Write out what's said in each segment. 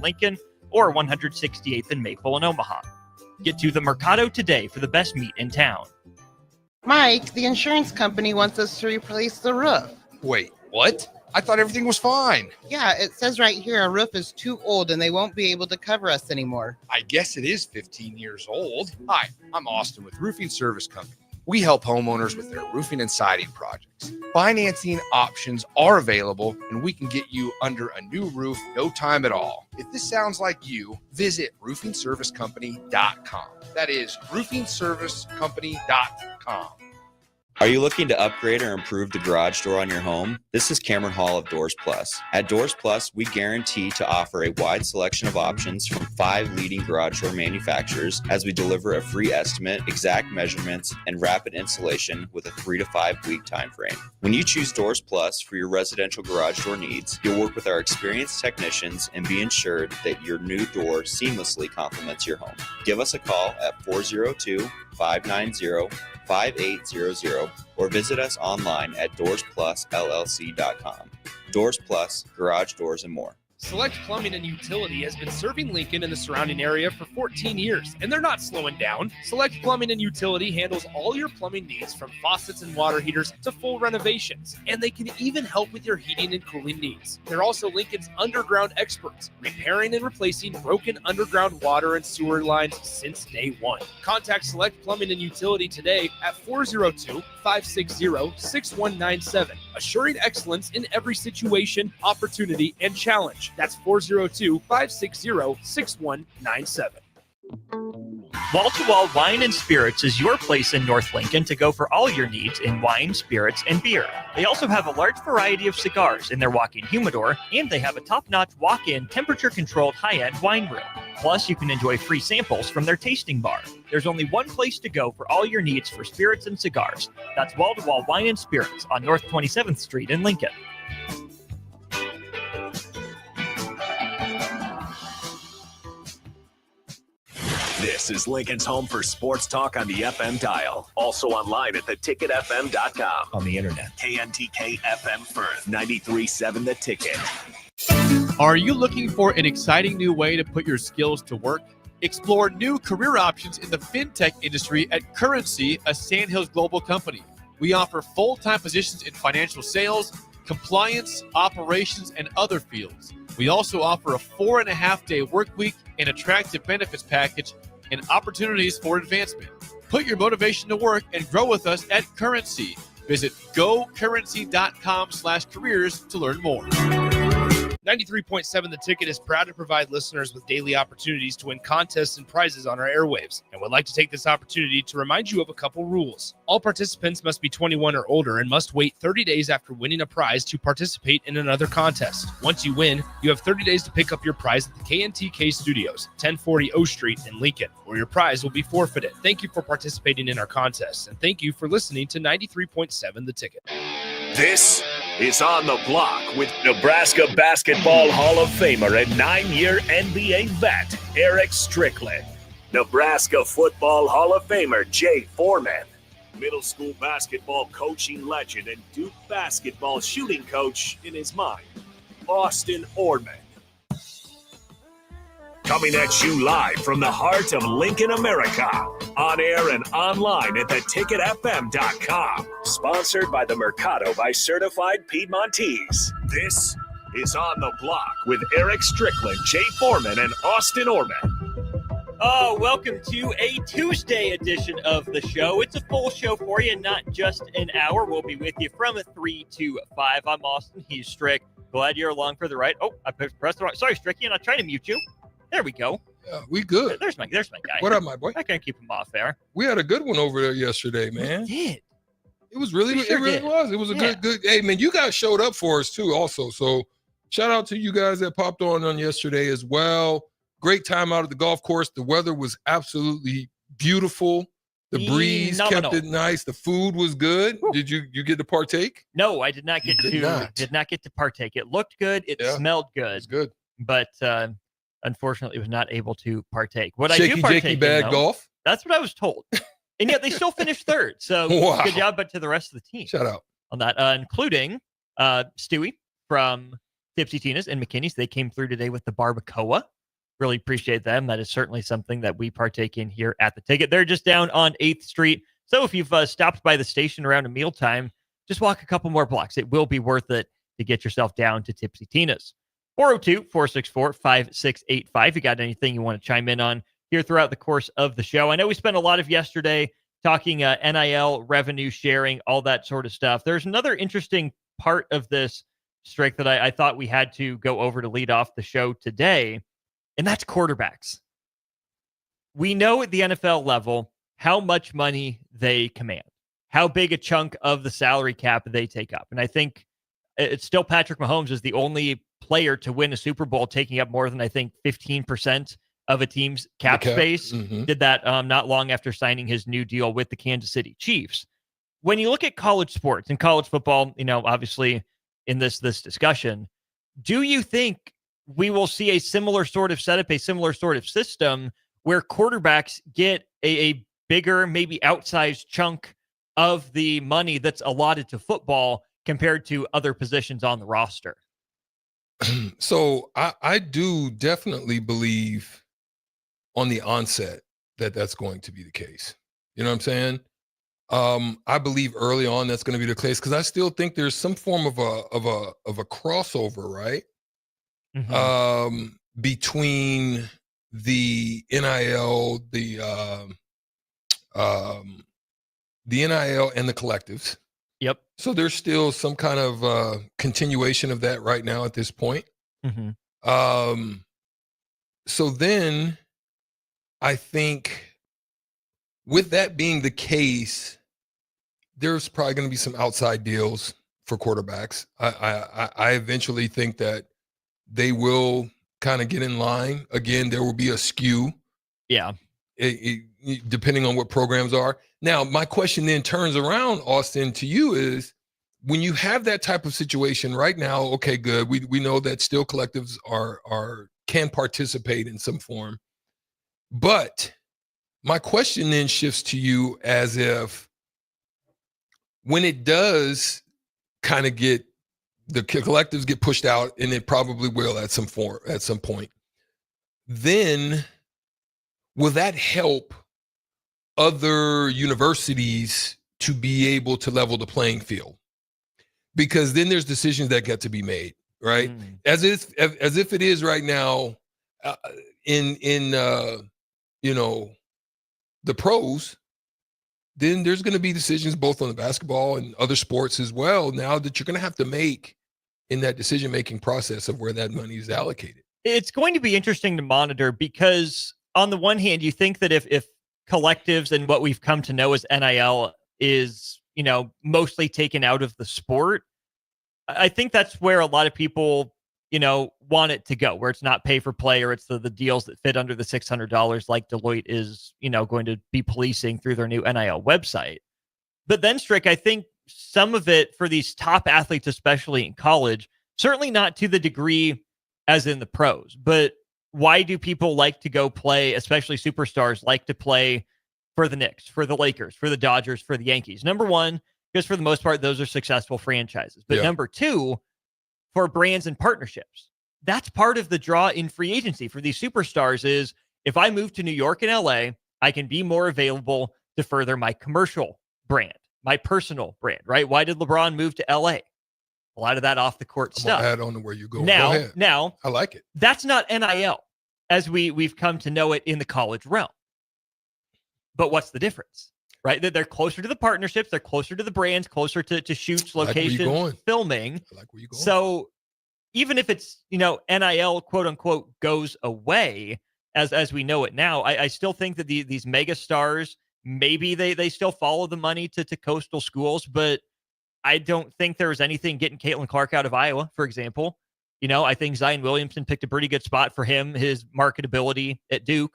Lincoln or 168th and Maple in Omaha. Get to the Mercado today for the best meat in town. Mike, the insurance company wants us to replace the roof. Wait, what? I thought everything was fine. Yeah, it says right here our roof is too old and they won't be able to cover us anymore. I guess it is 15 years old. Hi, I'm Austin with Roofing Service Company. We help homeowners with their roofing and siding projects. Financing options are available, and we can get you under a new roof no time at all. If this sounds like you, visit roofingservicecompany.com. That is roofingservicecompany.com. Are you looking to upgrade or improve the garage door on your home? This is Cameron Hall of Doors Plus. At Doors Plus, we guarantee to offer a wide selection of options from 5 leading garage door manufacturers as we deliver a free estimate, exact measurements, and rapid installation with a 3 to 5 week time frame. When you choose Doors Plus for your residential garage door needs, you'll work with our experienced technicians and be ensured that your new door seamlessly complements your home. Give us a call at 402-590-5800 or visit us online at doorsplusllc.com. Doors Plus, garage doors and more. Select Plumbing and Utility has been serving Lincoln and the surrounding area for 14 years, and they're not slowing down. Select Plumbing and Utility handles all your plumbing needs from faucets and water heaters to full renovations, and they can even help with your heating and cooling needs. They're also Lincoln's underground experts, repairing and replacing broken underground water and sewer lines since day one. Contact Select Plumbing and Utility today at 402-560-6197, assuring excellence in every situation, opportunity, and challenge. That's 402-560-6197. Wall-to-Wall Wine and Spirits is your place in North Lincoln to go for all your needs in wine, spirits, and beer. They also have a large variety of cigars in their walk-in humidor, and they have a top-notch walk-in temperature-controlled high-end wine room. Plus, you can enjoy free samples from their tasting bar. There's only one place to go for all your needs for spirits and cigars. That's Wall-to-Wall Wine and Spirits on North 27th Street in Lincoln. This is Lincoln's home for sports talk on the FM dial. Also online at theticketfm.com. On the internet. KNTK FM Firth, 93.7 The Ticket. Are you looking for an exciting new way to put your skills to work? Explore new career options in the fintech industry at Currency, a Sandhills global company. We offer full-time positions in financial sales, compliance, operations, and other fields. We also offer a 4.5-day work week, an attractive benefits package, and opportunities for advancement. Put your motivation to work and grow with us at Currency. Visit gocurrency.com/careers to learn more. 93.7 The Ticket is proud to provide listeners with daily opportunities to win contests and prizes on our airwaves, and would like to take this opportunity to remind you of a couple rules. All participants must be 21 or older and must wait 30 days after winning a prize to participate in another contest. Once you win, you have 30 days to pick up your prize at the KNTK Studios, 1040 O Street in Lincoln, or your prize will be forfeited. Thank you for participating in our contests, and thank you for listening to 93.7 The Ticket. This is On the Block with Nebraska Basketball Hall of Famer and 9-year NBA vet, Eric Strickland. Nebraska Football Hall of Famer, Jay Foreman. Middle school basketball coaching legend and Duke basketball shooting coach in his mind, Austin Orman. Coming at you live from the heart of Lincoln, America. On air and online at theticketfm.com. Sponsored by the Mercado by Certified Piedmontese. This is On the Block with Eric Strickland, Jay Foreman, and Austin Orman. Oh, welcome to a Tuesday edition of the show. It's a full show for you, not just an hour. We'll be with you from 3 to 5. I'm Austin. He's Strick. Glad you're along for the ride. Oh, I pressed the wrong. Sorry, Stricky, and I tried to mute you. There we go. Yeah, we good. There's my guy. What up, my boy? I can't keep him off there. We had a good one over there yesterday, man. We did. It was really, We sure it really did. was. It was a good. Hey, man, you guys showed up for us too, also. So shout out to you guys that popped on yesterday as well. Great time out at the golf course. The weather was absolutely beautiful. The breeze Phenomenal. kept it nice. The food was good. Woo. Did you get to partake? No, I did not get You to. did not. Did not get to partake. It looked good. It smelled good. It's good. But unfortunately, was not able to partake. What Shaky, I do partake jakey in, bad though, golf. That's what I was told. And yet they still finished third. So Wow. good job, but to the rest of the team Shout out. on that, including Stewie from Tipsy Tina's and McKinney's. They came through today with the barbacoa. Really appreciate them. That is certainly something that we partake in here at the Ticket. They're just down on 8th Street. So if you've stopped by the station around a mealtime, just walk a couple more blocks. It will be worth it to get yourself down to Tipsy Tina's. 402-464-5685. You got anything you want to chime in on here throughout the course of the show? I know we spent a lot of yesterday talking NIL, revenue sharing, all that sort of stuff. There's another interesting part of this, Strick, that I thought we had to go over to lead off the show today, and that's quarterbacks. We know at the NFL level how much money they command, how big a chunk of the salary cap they take up. And I think it's still Patrick Mahomes is the only player to win a Super Bowl taking up more than, I think, 15% of a team's cap space. Mm-hmm. Did that not long after signing his new deal with the Kansas City Chiefs. When you look at college sports and college football, obviously in this discussion, do you think we will see a similar sort of setup, a similar sort of system where quarterbacks get a bigger, maybe outsized chunk of the money that's allotted to football compared to other positions on the roster? So I do definitely believe on the onset that that's going to be the case. You know what I'm saying? I believe early on that's going to be the case because I still think there's some form of a crossover, right? Mm-hmm. Between the NIL, the NIL and the collectives. Yep. So there's still some kind of continuation of that right now at this point. Mm-hmm. So then I think with that being the case, there's probably going to be some outside deals for quarterbacks. I eventually think that they will kind of get in line. Again, there will be a skew. Yeah. Depending on what programs are. Now, my question then turns around, Austin, to you is when you have that type of situation right now, okay, good. We know that still collectives can participate in some form. But my question then shifts to you as if when it does kind of get the collectives get pushed out, and it probably will at some point, then will that help other universities to be able to level the playing field? Because then there's decisions that got to be made, right? As if it is right now in the pros, then there's going to be decisions both on the basketball and other sports as well now that you're going to have to make in that decision-making process of where that money is allocated. It's going to be interesting to monitor because on the one hand, you think that if collectives and what we've come to know as NIL is, mostly taken out of the sport, I think that's where a lot of people, want it to go, where it's not pay for play or it's the deals that fit under the $600 like Deloitte is, going to be policing through their new NIL website. But then, Strick, I think some of it for these top athletes, especially in college, certainly not to the degree as in the pros, but why do people like to go play, especially superstars, like to play for the Knicks, for the Lakers, for the Dodgers, for the Yankees? Number one, because for the most part, those are successful franchises. But number two, for brands and partnerships. That's part of the draw in free agency for these superstars is if I move to New York and LA, I can be more available to further my commercial brand, my personal brand, right? Why did LeBron move to LA? A lot of that off the court stuff. Add on to where you go. Now, I like it. That's not NIL as we've come to know it in the college realm. But what's the difference, right? They're closer to the partnerships. They're closer to the brands, closer to shoots, locations, filming. I like where you're going. So even if it's, NIL, quote unquote, goes away as we know it now, I still think that these mega stars, maybe they still follow the money to coastal schools, but I don't think there was anything getting Caitlin Clark out of Iowa, for example. I think Zion Williamson picked a pretty good spot for him, his marketability at Duke,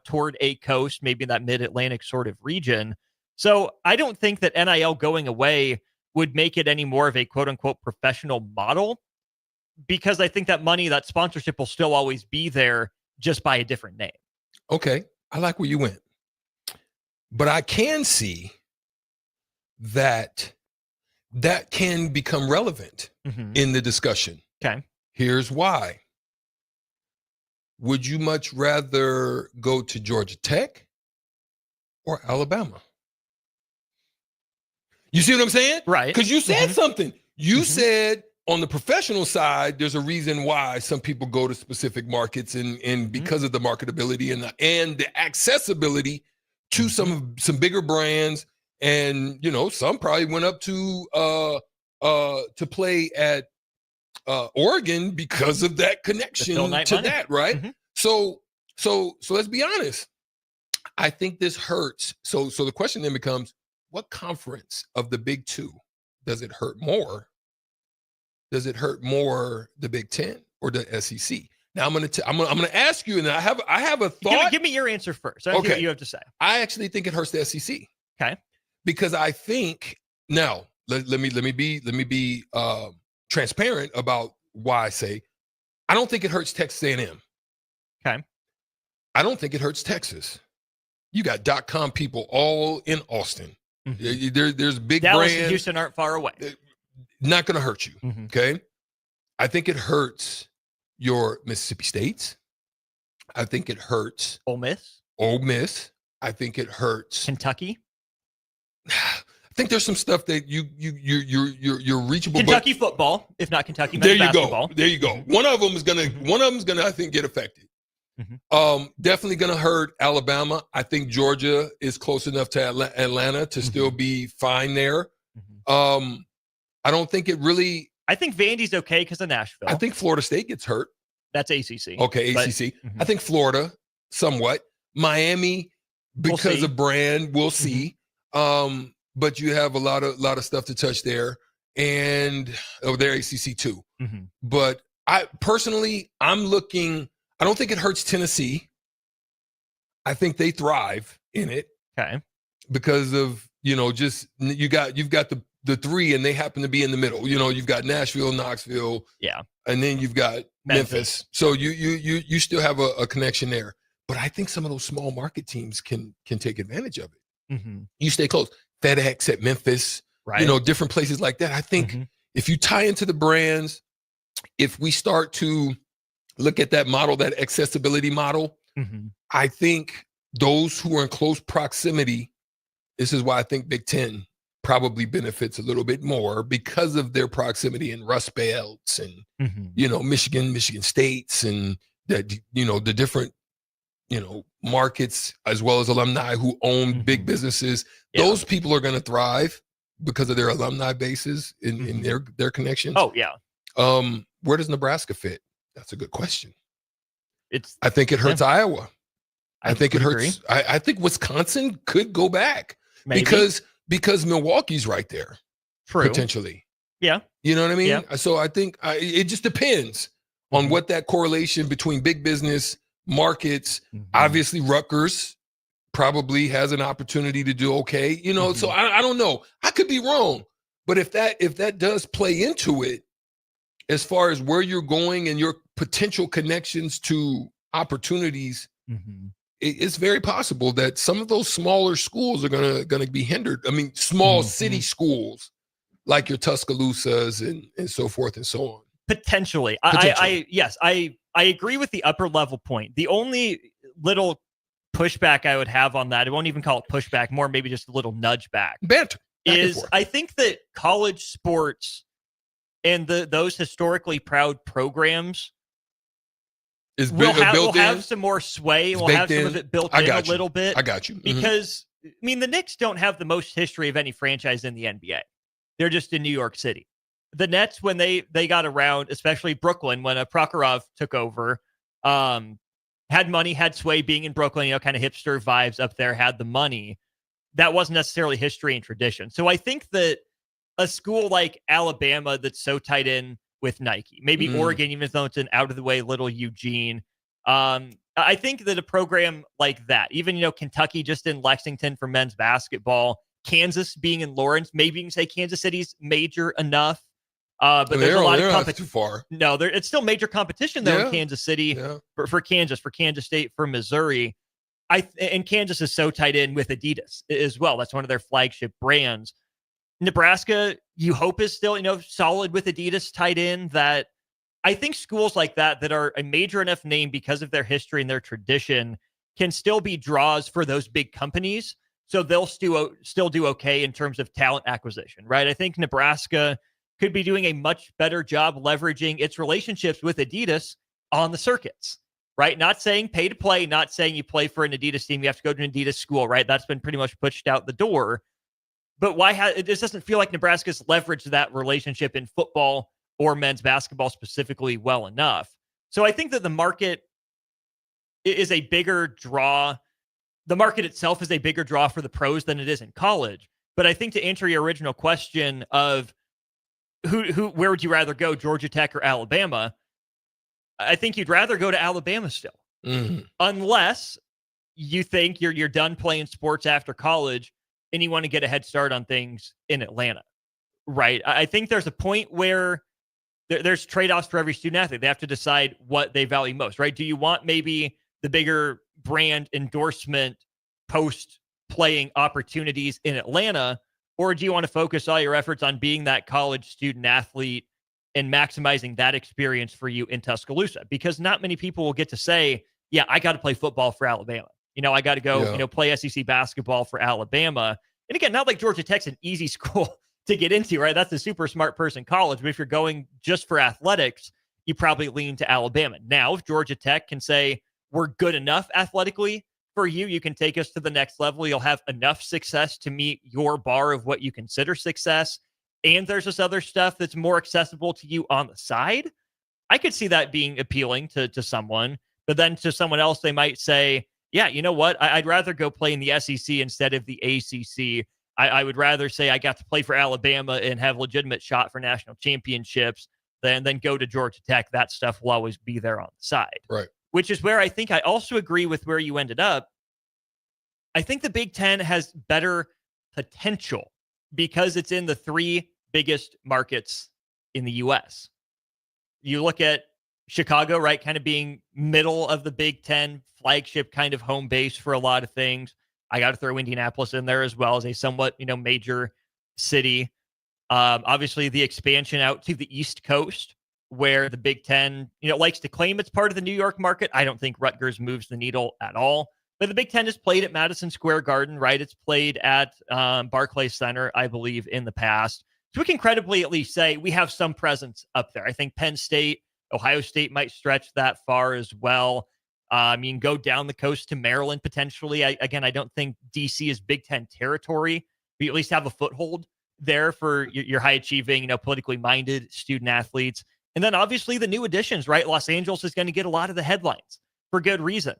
toward a coast, maybe in that mid-Atlantic sort of region. So I don't think that NIL going away would make it any more of a quote unquote professional model, because I think that money, that sponsorship will still always be there just by a different name. Okay. I like where you went. But I can see that can become relevant in the discussion. Okay. Here's why. Would you much rather go to Georgia Tech or Alabama? You see what I'm saying? Right. Because you said something. You Mhm. said on the professional side, there's a reason why some people go to specific markets and because of the marketability and the accessibility to some bigger brands. And, you know, some probably went up to play at Oregon because of that connection Phil Knight to money. that, right? Mhm. So let's be honest. I think this hurts. So the question then becomes, what conference of the Big Two does it hurt more? Does it hurt more the Big Ten or the SEC? Now I'm gonna ask you, and I have a thought. Give me your answer first. I want to hear what you have to say. I actually think it hurts the SEC. Okay. Because I think now let me be transparent about why I say I don't think it hurts Texas A&M. Okay. I don't think it hurts Texas. You got .com people all in Austin. There's big Dallas brands. and Houston aren't far away. Not going to hurt you. Mhm. Okay. I think it hurts your Mississippi States. I think it hurts Ole Miss, I think it hurts Kentucky. I think there's some stuff that you're reachable. Kentucky football, if not Kentucky There men's you basketball. go. There you go. One of them is gonna I think get affected. Definitely gonna hurt Alabama. I think Georgia is close enough to Atlanta to still be fine there. I don't think it really. I think Vandy's okay because of Nashville. I think Florida State gets hurt. That's ACC. Okay, but- ACC. I think Florida somewhat. Miami because of brand. We'll see. But you have a lot of stuff to touch there, and they're ACC too. But I personally, I'm looking. I don't think it hurts Tennessee. I think they thrive in it. Okay. Because of just you've got the three, and they happen to be in the middle. You've got Nashville, Knoxville, and then you've got Memphis. So you still have a connection there. But I think some of those small market teams can take advantage of it. You stay close. FedEx at Memphis, right? Different places like that. I think if you tie into the brands, if we start to look at that model, that accessibility model, I think those who are in close proximity, this is why I think Big Ten probably benefits a little bit more because of their proximity in Rust Belts and, Michigan States and that, the different, markets as well as alumni who own big businesses. Those people are going to thrive because of their alumni bases in their connections. Oh yeah. Where does Nebraska fit? That's a good question. I think it hurts Iowa. I think it hurts. Agree. I think Wisconsin could go back Maybe. because Milwaukee's right there. True. Potentially. Yeah. You know what I mean? Yeah. So I think it just depends on what that correlation between big business markets. Obviously, Rutgers probably has an opportunity to do okay. So I don't know. I could be wrong, but if that does play into it, as far as where you're going and your potential connections to opportunities, it's very possible that some of those smaller schools are gonna be hindered. I mean, small city schools like your Tuscaloosa's and so forth and so on. Potentially. I agree with the upper level point. The only little pushback I would have on that, I won't even call it pushback, more maybe just a little nudge back. Banter. Is I think that college sports and those historically proud programs will have some more sway. We'll have some of it built in a little bit. I got you. Because, I mean, the Knicks don't have the most history of any franchise in the NBA. They're just in New York City. The Nets, when they got around, especially Brooklyn, when Prokhorov took over, had money, had sway being in Brooklyn, kind of hipster vibes up there, had the money. That wasn't necessarily history and tradition. So I think that a school like Alabama that's so tied in with Nike, maybe Oregon, even though it's an out-of-the-way little Eugene, I think that a program like that, even, Kentucky just in Lexington for men's basketball, Kansas being in Lawrence, maybe you can say Kansas City's major enough. But there's a lot of competition. Too far. No, it's still major competition though in Kansas City for Kansas, for Kansas State, for Missouri. And Kansas is so tied in with Adidas as well. That's one of their flagship brands. Nebraska, you hope is still, solid with Adidas tied in, that I think schools like that are a major enough name because of their history and their tradition can still be draws for those big companies. So they'll still do okay in terms of talent acquisition, right? I think Nebraska could be doing a much better job leveraging its relationships with Adidas on the circuits, right? Not saying pay to play, not saying you play for an Adidas team, you have to go to an Adidas school, right? That's been pretty much pushed out the door. But it just doesn't feel like Nebraska's leveraged that relationship in football or men's basketball specifically well enough. So I think that the market is a bigger draw. The market itself is a bigger draw for the pros than it is in college. But I think to answer your original question of where would you rather go, Georgia Tech or Alabama? I think you'd rather go to Alabama still, unless you think you're done playing sports after college and you want to get a head start on things in Atlanta, right? I think there's a point where there's trade-offs for every student athlete. They have to decide what they value most, right? Do you want maybe the bigger brand endorsement post-playing opportunities in Atlanta, or do you want to focus all your efforts on being that college student athlete and maximizing that experience for you in Tuscaloosa? Because not many people will get to say, yeah, I got to play football for Alabama. I got to go, play SEC basketball for Alabama. And again, not like Georgia Tech's an easy school to get into, right? That's a super smart person college. But if you're going just for athletics, you probably lean to Alabama. Now, if Georgia Tech can say, we're good enough athletically for you, you can take us to the next level. You'll have enough success to meet your bar of what you consider success. And there's this other stuff that's more accessible to you on the side. I could see that being appealing to someone, but then to someone else, they might say, yeah, you know what? I'd rather go play in the SEC instead of the ACC. I would rather say I got to play for Alabama and have a legitimate shot for national championships than go to Georgia Tech. That stuff will always be there on the side. Right. Which is where I think I also agree with where you ended up. I think the Big Ten has better potential because it's in the three biggest markets in the U.S. You look at Chicago, right, kind of being middle of the Big Ten, flagship kind of home base for a lot of things. I got to throw Indianapolis in there as well as a somewhat, major city. Obviously, the expansion out to the East Coast, where the Big Ten, likes to claim it's part of the New York market. I don't think Rutgers moves the needle at all. But the Big Ten has played at Madison Square Garden, right? It's played at Barclays Center, I believe, in the past. So we can credibly at least say we have some presence up there. I think Penn State, Ohio State might stretch that far as well. You can go down the coast to Maryland potentially. I don't think DC is Big Ten territory, but you at least have a foothold there for your high-achieving, politically minded student athletes. And then obviously the new additions, right? Los Angeles is going to get a lot of the headlines for good reason.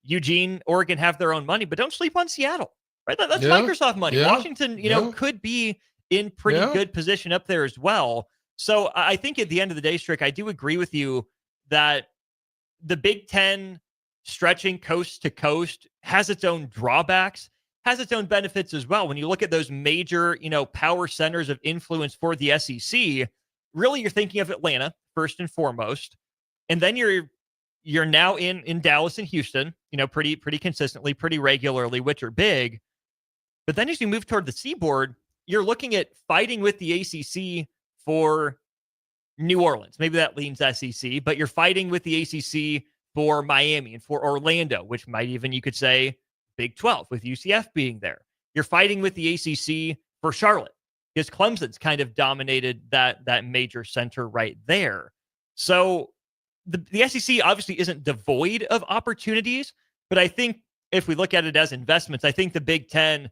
Eugene, Oregon have their own money, but don't sleep on Seattle, right? That's Microsoft money. Yeah. Washington, could be in pretty good position up there as well. So I think at the end of the day, Strick, I do agree with you that the Big Ten stretching coast to coast has its own drawbacks, has its own benefits as well. When you look at those major, power centers of influence for the SEC, really you're thinking of Atlanta first and foremost. And then you're now in Dallas and Houston, pretty consistently, pretty regularly, which are big. But then as you move toward the seaboard, you're looking at fighting with the ACC for New Orleans. Maybe that leans SEC, but you're fighting with the ACC for Miami and for Orlando, which might even, you could say, Big 12 with UCF being there. You're fighting with the ACC for Charlotte because Clemson's kind of dominated that major center right there. So the SEC obviously isn't devoid of opportunities, but I think if we look at it as investments, I think the Big Ten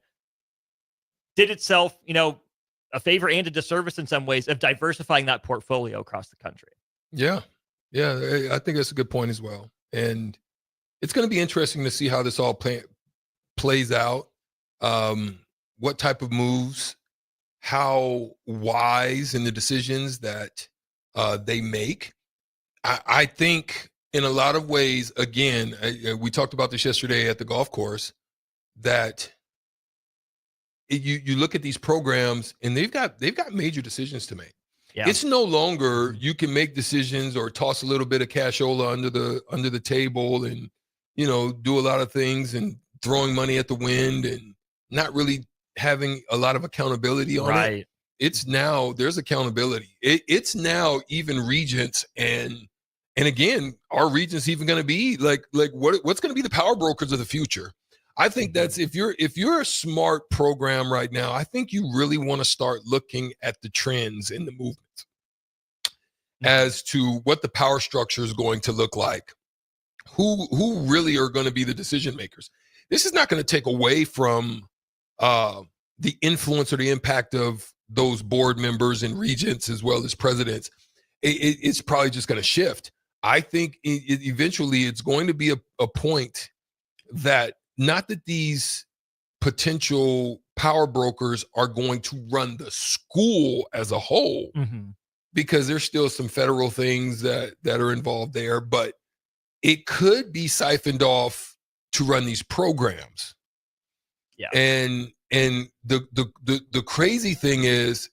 did itself, a favor and a disservice in some ways of diversifying that portfolio across the country. Yeah. I think that's a good point as well. And it's going to be interesting to see how this all plays out. What type of moves, how wise in the decisions that they make. I think in a lot of ways, again, we talked about this yesterday at the golf course, that you look at these programs and they've got major decisions to make. Yeah. It's no longer you can make decisions or toss a little bit of cashola under the table and do a lot of things and throwing money at the wind and not really having a lot of accountability on it. it's now there's accountability. It's now even regents and again, are regents even going to be like what's going to be the power brokers of the future? I think that's if you're a smart program right now, I think you really want to start looking at the trends in the movement as to what the power structure is going to look like. Who really are going to be the decision makers? This is not going to take away from the influence or the impact of those board members and regents as well as presidents. It's probably just going to shift. I think eventually it's going to be a point that not that these potential power brokers are going to run the school as a whole, because there's still some federal things that are involved there, but it could be siphoned off to run these programs. Yeah. And the crazy thing is,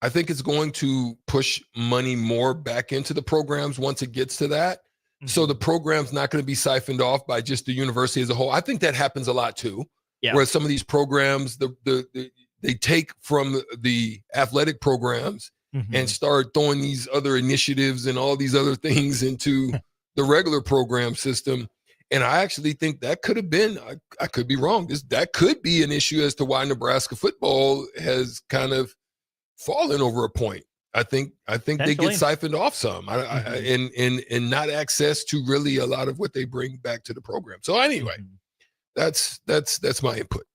I think it's going to push money more back into the programs once it gets to that. So the program's not going to be siphoned off by just the university as a whole. I think that happens a lot too. Yeah. Where some of these programs, they take from the athletic programs and start throwing these other initiatives and all these other things into the regular program system. And I actually think that could have been, I could be wrong, that could be an issue as to why Nebraska football has kind of fallen over a point. I think they get siphoned off some and not access to really a lot of what they bring back to the program. So anyway, that's my input.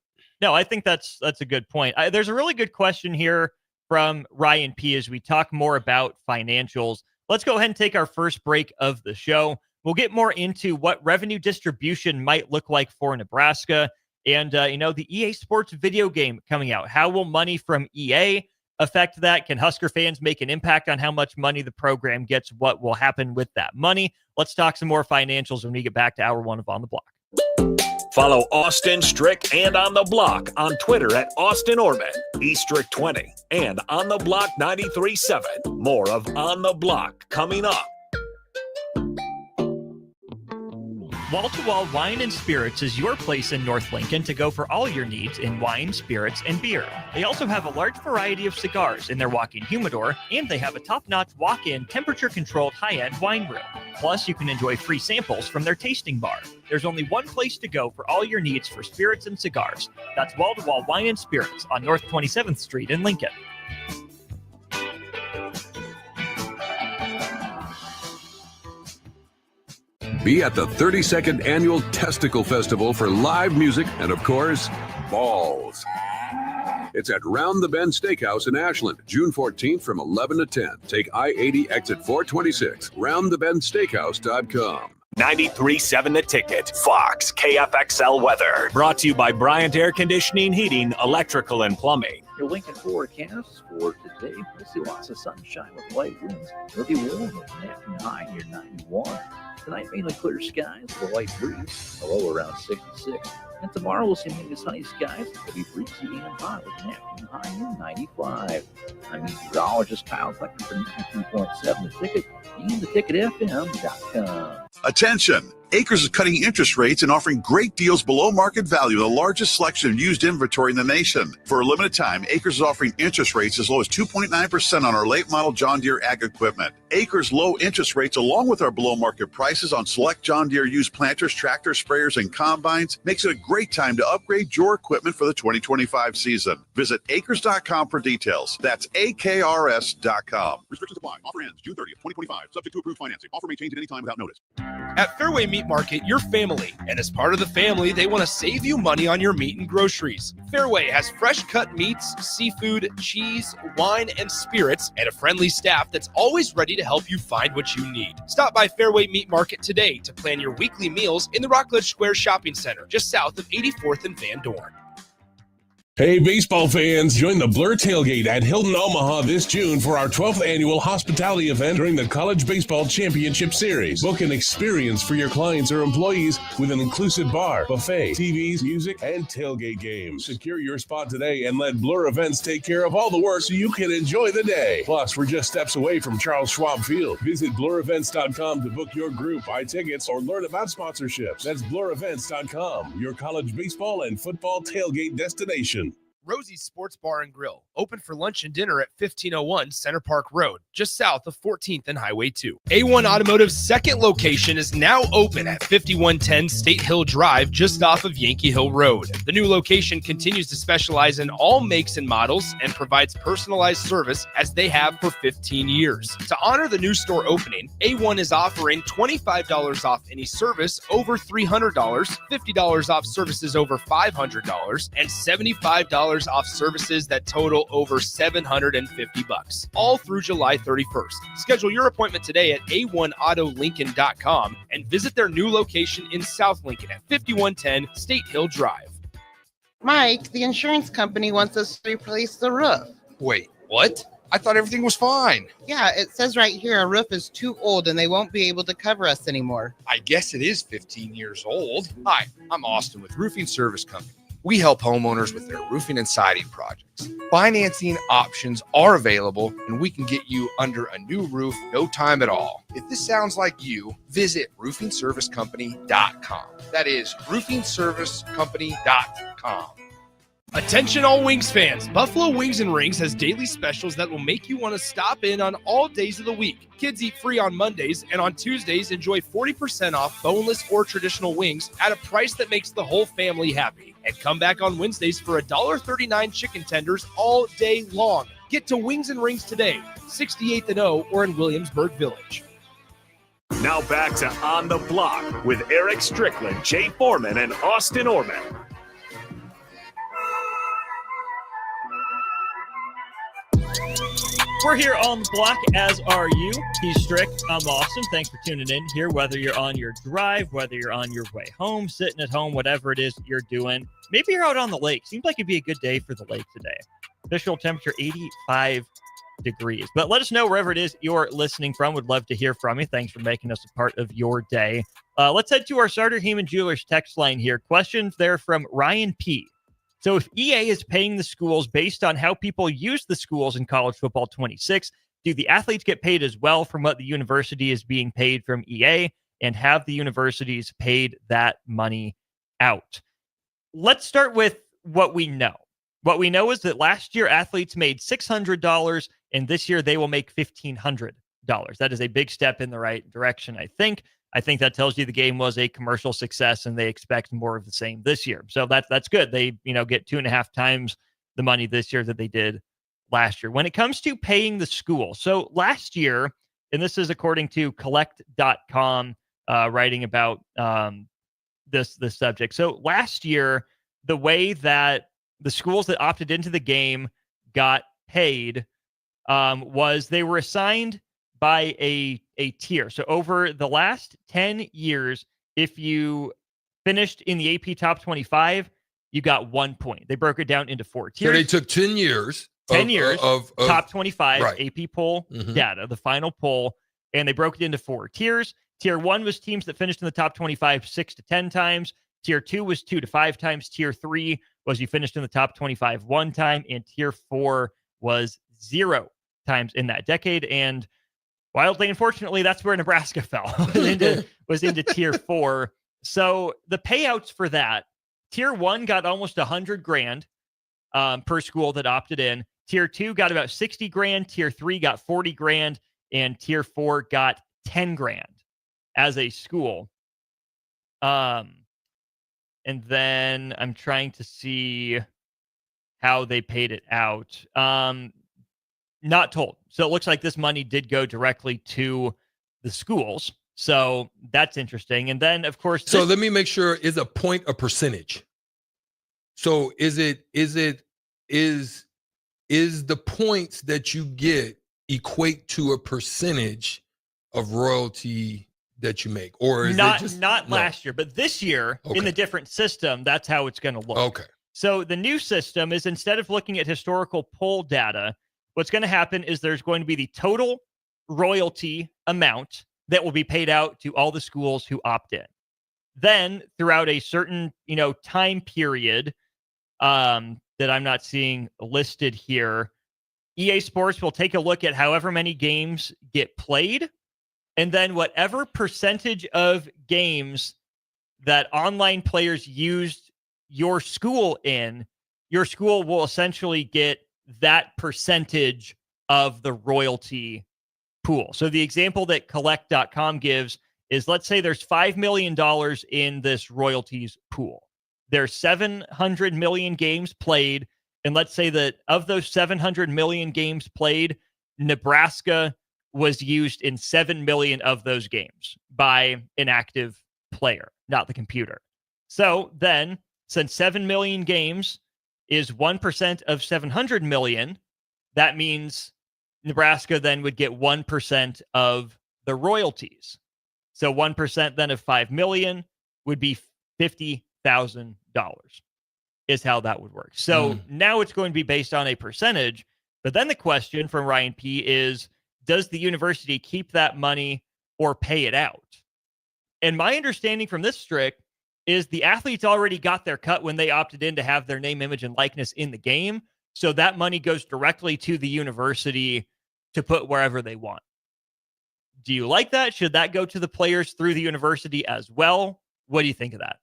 No, I think that's a good point. There's a really good question here from Ryan P. as we talk more about financials. Let's go ahead and take our first break of the show. We'll get more into what revenue distribution might look like for Nebraska and, the EA Sports video game coming out. How will money from EA affect that? Can Husker fans make an impact on how much money the program gets? What will happen with that money? Let's talk some more financials when we get back to hour one of On the Block. Follow Austin Strick and On the Block on Twitter at Austin Orbit, eStrick20, and On the Block 93.7. More of On the Block coming up. Wall to Wall Wine and Spirits is your place in North Lincoln to go for all your needs in wine, spirits, and beer. They also have a large variety of cigars in their walk-in humidor, and they have a top-notch walk-in, temperature-controlled high-end wine room. Plus, you can enjoy free samples from their tasting bar. There's only one place to go for all your needs for spirits and cigars. That's Wall to Wall Wine and Spirits on North 27th Street in Lincoln. Be at the 32nd Annual Testicle Festival for live music and, of course, balls. It's at Round the Bend Steakhouse in Ashland, June 14th from 11 to 10. Take I-80 exit 426, roundthebendsteakhouse.com. 93.7 The Ticket, Fox, KFXL weather. Brought to you by Bryant Air Conditioning, Heating, Electrical, and Plumbing. Your Lincoln forecast for today. We'll see lots of sunshine with light winds. It'll be warm with an afternoon high near 91. Tonight, mainly clear skies with a light breeze, a low around 66. And tomorrow, we'll see mainly sunny skies. It'll be breezy and hot with an afternoon high near 95. I'm meteorologist Kyle Tucker for 93.7 The Ticket and theticketfm.com. Attention! Acres is cutting interest rates and offering great deals below market value, the largest selection of used inventory in the nation. For a limited time, Acres is offering interest rates as low as 2.9% on our late model John Deere ag equipment. Acres low interest rates, along with our below market prices on select John Deere used planters, tractors, sprayers, and combines, makes it a great time to upgrade your equipment for the 2025 season. Visit acres.com for details. That's AKRS.com. Restrictions apply. Offer ends June 30th, 2025. Subject to approved financing. Offer may change at any time without notice. At Fairway Meat Market, your family, and as part of the family, they want to save you money on your meat and groceries. Fairway has fresh cut meats, seafood, cheese, wine, and spirits, and a friendly staff that's always ready to help you find what you need. Stop by Fairway Meat Market today to plan your weekly meals in the Rockledge Square Shopping Center, just south of 84th and Van Dorn. Hey, baseball fans, join the Blur Tailgate at Hilton Omaha this June for our 12th annual hospitality event during the College Baseball Championship Series. Book an experience for your clients or employees with an inclusive bar, buffet, TVs, music, and tailgate games. Secure your spot today and let Blur Events take care of all the work so you can enjoy the day. Plus, we're just steps away from Charles Schwab Field. Visit blurevents.com to book your group, buy tickets, or learn about sponsorships. That's blurevents.com, your college baseball and football tailgate destination. Rosie's Sports Bar and Grill, open for lunch and dinner at 1501 Center Park Road, just south of 14th and Highway 2. A1 Automotive's second location is now open at 5110 State Hill Drive, just off of Yankee Hill Road. The new location continues to specialize in all makes and models and provides personalized service as they have for 15 years. To honor the new store opening, A1 is offering $25 off any service over $300, $50 off services over $500, and $75 off services that total over $750, all through July 31st. Schedule your appointment today at a1autolincoln.com and visit their new location in South Lincoln at 5110 State Hill Drive. Mike, the insurance company wants us to replace the roof. Wait, what? I thought everything was fine. Yeah, it says right here our roof is too old and they won't be able to cover us anymore. I guess it is 15 years old. Hi, I'm Austin with Roofing Service Company. We help homeowners with their roofing and siding projects. Financing options are available, and we can get you under a new roof no time at all. If this sounds like you, visit roofingservicecompany.com. That is roofingservicecompany.com. Attention all Wings fans, Buffalo Wings and Rings has daily specials that will make you want to stop in on all days of the week. Kids eat free on Mondays, and on Tuesdays enjoy 40% off boneless or traditional wings at a price that makes the whole family happy. And come back on Wednesdays for $1.39 chicken tenders all day long. Get to Wings and Rings today, 68th and O or in Williamsburg Village. Now back to On the Block with Eric Strickland, Jay Foreman, and Austin Orman. We're here on the block, as are you. He's Strick. I'm Austin. Thanks for tuning in here, whether you're on your drive, whether you're on your way home, sitting at home, whatever it is you're doing. Maybe you're out on the lake. Seems like it'd be a good day for the lake today. Official temperature 85 degrees. But let us know wherever it is you're listening from. Would love to hear from you. Thanks for making us a part of your day. Let's head to our Starter Heyman Jewelers text line here. Questions there from Ryan P. So if EA is paying the schools based on how people use the schools in college football 26, do the athletes get paid as well from what the university is being paid from EA, and have the universities paid that money out? Let's start with what we know. What we know is that last year athletes made $600, and this year they will make $1,500. That is a big step in the right direction, I think. I think that tells you the game was a commercial success and they expect more of the same this year. So that's good. They, get 2.5 times the money this year that they did last year. When it comes to paying the school, so last year, and this is according to collect.com, writing about this subject. So last year, the way that the schools that opted into the game got paid was they were assigned by a tier. So over the last 10 years, if you finished in the AP top 25, you got 1 point. They broke it down into 4 tiers. So they took 10 years. 10 years of top 25 right. AP poll data, the final poll, and they broke it into 4 tiers. Tier 1 was teams that finished in the top 25 6 to 10 times. Tier 2 was 2 to 5 times. Tier 3 was you finished in the top 25 1 time. And Tier 4 was 0 times in that decade. And wildly, unfortunately, that's where Nebraska fell, was into Tier 4. So the payouts for that, Tier 1 got almost $100,000 per school that opted in. Tier 2 got about $60,000. Tier 3 got $40,000, and Tier 4 got $10,000 as a school. And then I'm trying to see how they paid it out. Not told. So it looks like this money did go directly to the schools. So that's interesting. And then, of course, so let me make sure, is a point a percentage? So is the points that you get equate to a percentage of royalty that you make, or is not it just not last year, but this year in the different system? That's how it's going to look. Okay. So the new system is, instead of looking at historical poll data, what's going to happen is there's going to be the total royalty amount that will be paid out to all the schools who opt in. Then throughout a certain, time period that I'm not seeing listed here, EA Sports will take a look at however many games get played, and then whatever percentage of games that online players used your school in, your school will essentially get that percentage of the royalty pool. So the example that collect.com gives is, let's say there's $5 million in this royalties pool. There's 700 million games played. And let's say that of those 700 million games played, Nebraska was used in 7 million of those games by an active player, not the computer. So then, since 7 million games is 1% of 700 million, that means Nebraska then would get 1% of the royalties. So 1% then of 5 million would be $50,000 is how that would work. So now it's going to be based on a percentage. But then the question from Ryan P is, does the university keep that money or pay it out? And my understanding from this, Strick, is the athletes already got their cut when they opted in to have their name, image, and likeness in the game. So that money goes directly to the university to put wherever they want. Do you like that? Should that go to the players through the university as well? What do you think of that?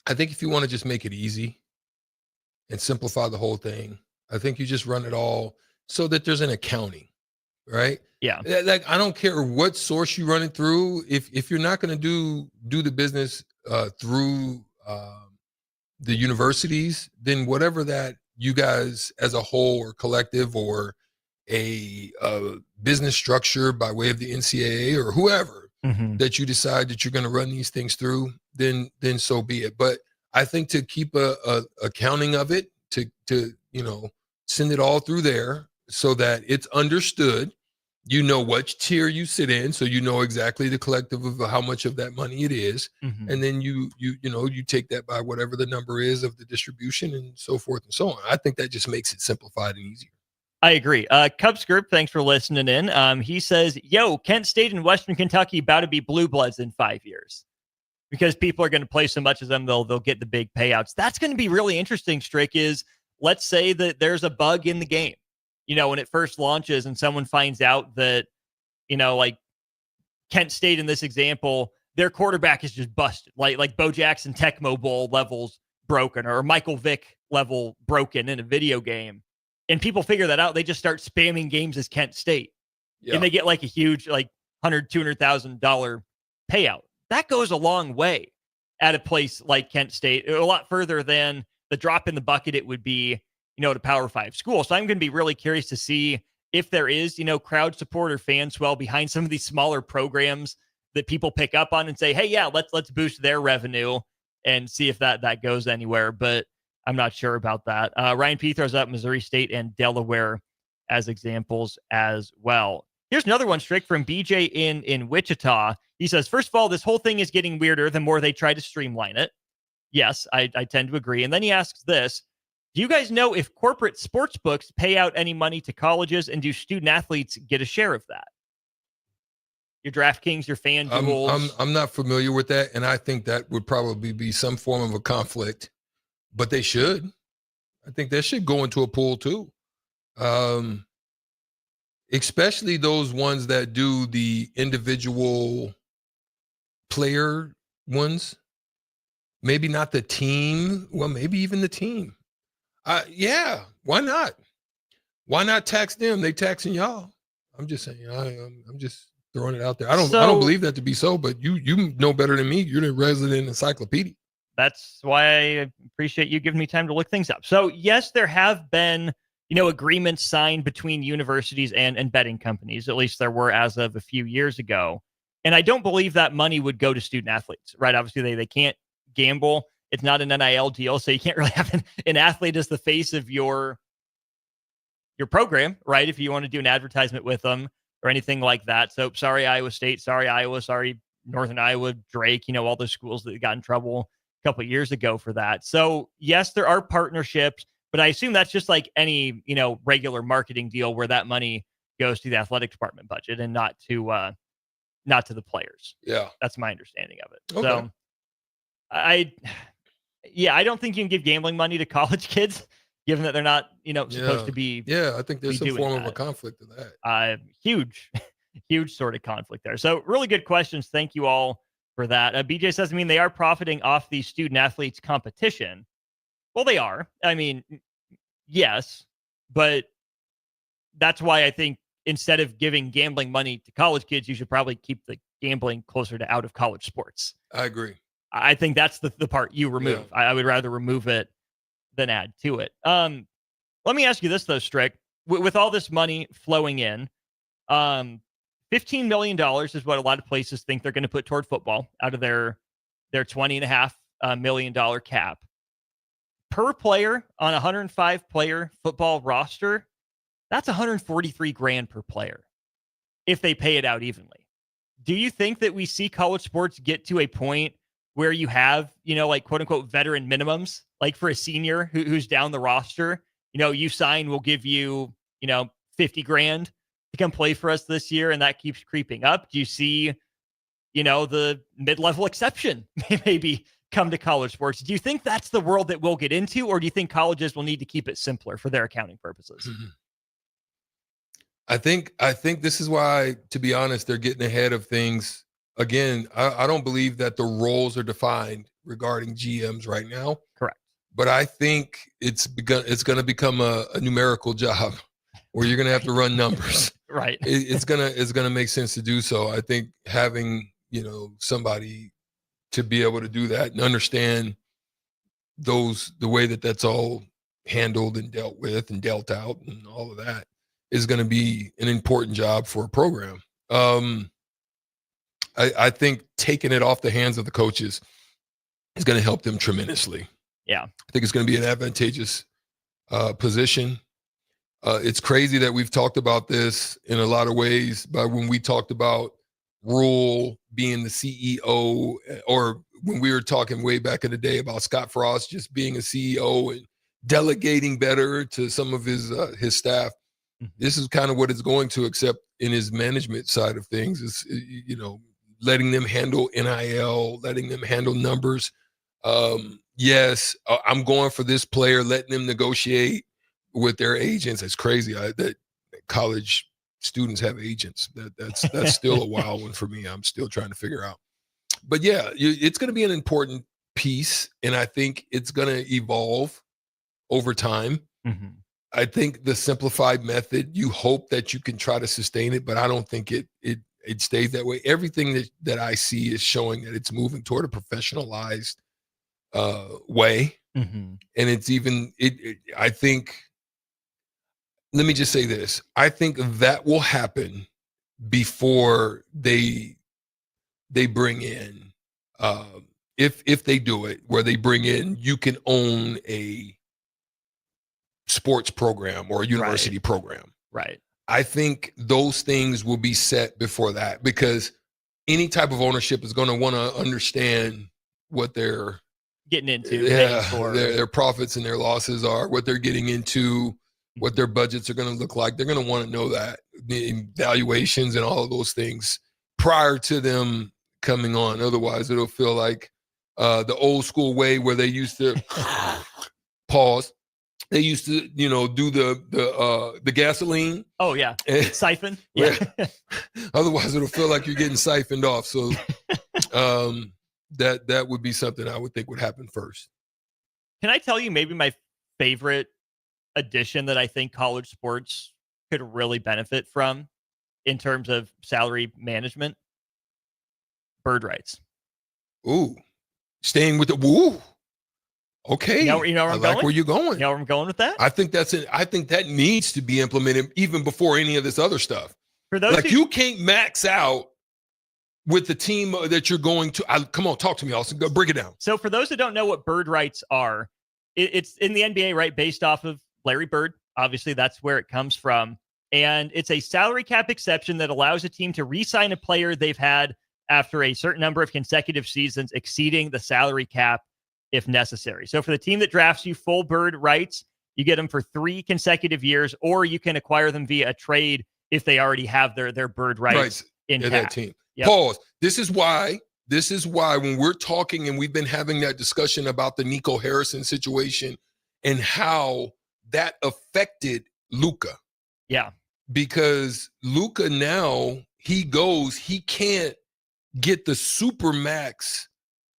I think if you want to just make it easy and simplify the whole thing, I think you just run it all so that there's an accounting, right? Yeah. Like, I don't care what source you run it through. If you're not going to do the business through the universities, then whatever that you guys as a whole or collective or a business structure by way of the NCAA or whoever that you decide that you're going to run these things through, then so be it. But I think to keep a accounting of it, to send it all through there so that it's understood, which tier you sit in, so you know exactly the collective of how much of that money it is, and then you take that by whatever the number is of the distribution and so forth and so on. I think that just makes it simplified and easier. I agree. Cubs Group, thanks for listening in. He says, Kent State and Western Kentucky about to be blue bloods in 5 years because people are going to play so much of them, they'll get the big payouts. That's going to be really interesting, Strick, is let's say that there's a bug in the game, when it first launches and someone finds out that, like Kent State in this example, their quarterback is just busted, like Bo Jackson Tecmo Bowl levels broken or Michael Vick level broken in a video game. And people figure that out. They just start spamming games as Kent State. Yeah. And they get like a huge, like $100,000-$200,000 payout. That goes a long way at a place like Kent State, a lot further than the drop in the bucket it would be, to Power 5 school. So I'm going to be really curious to see if there is, crowd support or fan swell behind some of these smaller programs that people pick up on and say, hey, yeah, let's boost their revenue and see if that goes anywhere. But I'm not sure about that. Ryan P throws up Missouri State and Delaware as examples as well. Here's another one, Strick, from BJ in Wichita. He says, first of all, this whole thing is getting weirder the more they try to streamline it. Yes, I tend to agree. And then he asks this, do you guys know if corporate sports books pay out any money to colleges, and do student athletes get a share of that? Your DraftKings, your FanDuels. I'm not familiar with that, and I think that would probably be some form of a conflict. But they should. I think that should go into a pool too. Especially those ones that do the individual player ones. Maybe not the team. Well, maybe even the team. Yeah, why not? Why not tax them? They taxing y'all. I'm just saying. I'm just throwing it out there. I don't believe that to be so, but you know better than me. You're the resident encyclopedia. That's why I appreciate you giving me time to look things up. So yes, there have been, agreements signed between universities and betting companies. At least there were as of a few years ago. And I don't believe that money would go to student athletes, right? Obviously they can't gamble. It's not an NIL deal. So you can't really have an athlete as the face of your program, right? If you want to do an advertisement with them or anything like that. So sorry, Iowa State, sorry, Iowa, sorry, Northern Iowa, Drake, all those schools that got in trouble couple of years ago for that. So yes, there are partnerships, but I assume that's just like any, regular marketing deal where that money goes to the athletic department budget and not to the players. Yeah. That's my understanding of it. Okay. So I don't think you can give gambling money to college kids, given that they're not, supposed to be. Yeah. I think there's some form of a conflict of that. Huge sort of conflict there. So really good questions. Thank you all for that. BJ says, they are profiting off the student athletes competition. Well, they are. I mean, yes, but that's why I think instead of giving gambling money to college kids, you should probably keep the gambling closer to out of college sports. I agree. I think that's the part you remove. Yeah. I would rather remove it than add to it. Let me ask you this though, Strick. With all this money flowing in, $15 million is what a lot of places think they're going to put toward football out of their $20.5 million cap per player on a 105 player football roster. That's $143,000 per player if they pay it out evenly. Do you think that we see college sports get to a point where you have, like quote unquote veteran minimums, like for a senior who's down the roster, you sign, we'll give you, $50,000 to come play for us this year. And that keeps creeping up. Do you see, the mid-level exception maybe come to college sports? Do you think that's the world that we'll get into, or do you think colleges will need to keep it simpler for their accounting purposes? I think this is why, to be honest, they're getting ahead of things. Again, I don't believe that the roles are defined regarding GMs right now. Correct. But I think it's going to become a numerical job where you're going to have to run numbers. Right. It's gonna make sense to do so. I think having somebody to be able to do that and understand the way that's all handled and dealt with and dealt out and all of that is going to be an important job for a program. I think taking it off the hands of the coaches is going to help them tremendously. Yeah. I think it's going to be an advantageous position. It's crazy that we've talked about this in a lot of ways, but when we talked about Rule being the CEO, or when we were talking way back in the day about Scott Frost just being a CEO and delegating better to some of his staff, this is kind of what it's going to, except in his management side of things, is letting them handle NIL, letting them handle numbers. Yes, I'm going for this player, letting them negotiate with their agents. It's crazy that college students have agents. That's still a wild one for me. I'm still trying to figure out. But yeah, it's going to be an important piece, and I think it's going to evolve over time. Mm-hmm. I think the simplified method, you hope that you can try to sustain it, but I don't think it stays that way. Everything that I see is showing that it's moving toward a professionalized way. Mm-hmm. And it's even, I think, let me just say this. I think that will happen before they bring in, if they do it, where they bring in, you can own a sports program or a university program. Right. I think those things will be set before that, because any type of ownership is going to want to understand what they're getting into, their profits and their losses are, what they're getting into, what their budgets are going to look like. They're going to want to know that, the valuations and all of those things prior to them coming on. Otherwise, it'll feel like the old school way where they used to pause. They used to, do the gasoline. Oh yeah, siphon. Yeah. Otherwise, it'll feel like you're getting siphoned off. So that would be something I would think would happen first. Can I tell you maybe my favorite addition that I think college sports could really benefit from in terms of salary management? Bird rights. Ooh, staying with the woo. Okay. You know where I'm like going? where you're going. You know where I'm going with that? I think I think that needs to be implemented even before any of this other stuff. For those you can't max out with the team that you're going to. Come on, talk to me, Austin. Go break it down. So for those that don't know what bird rights are, it's in the NBA, right? Based off of Larry Bird. Obviously, that's where it comes from. And it's a salary cap exception that allows a team to re-sign a player they've had after a certain number of consecutive seasons exceeding the salary cap if necessary. So for the team that drafts you full bird rights, you get them for 3 consecutive years, or you can acquire them via a trade if they already have their bird rights intact. That team. Yep. Pause. This is why when we're talking, and we've been having that discussion about the Nico Harrison situation and how that affected Luka. Yeah. Because Luka now, he can't get the super max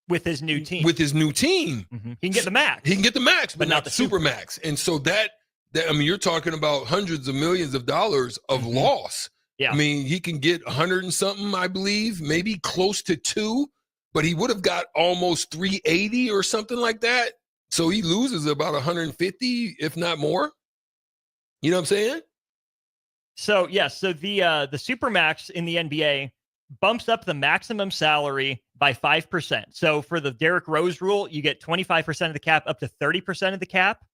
with his new team. Mm-hmm. He can get the max. He can get the max, but not the super max. And so that I mean, you're talking about hundreds of millions of dollars of loss. Yeah. I mean, he can get 100 and something, I believe, maybe close to 2, but he would have got almost 380 or something like that. So he loses about 150, if not more. You know what I'm saying? So so the Supermax in the NBA bumps up the maximum salary by 5%. So for the Derrick Rose rule, you get 25% of the cap up to 30% of the cap.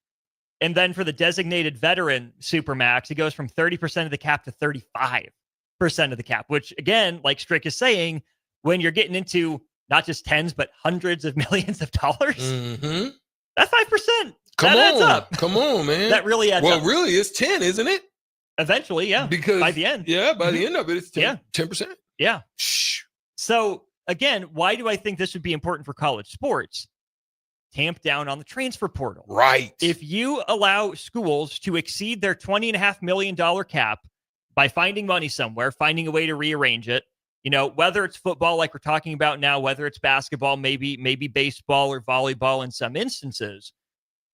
And then for the designated veteran Supermax, it goes from 30% of the cap to 35% of the cap, which again, like Strick is saying, when you're getting into not just tens, but hundreds of millions of dollars, that 5%, that adds up. Come on, man. That really adds up. Well, really, it's 10, isn't it? Eventually, yeah. Because by the end. Yeah, by the end of it, it's 10, yeah. 10%. Yeah. So again, why do I think this would be important for college sports? Tamp down on the transfer portal. Right. If you allow schools to exceed their $20.5 million cap by finding money somewhere, finding a way to rearrange it, you know, whether it's football like we're talking about now, whether it's basketball, maybe baseball or volleyball in some instances,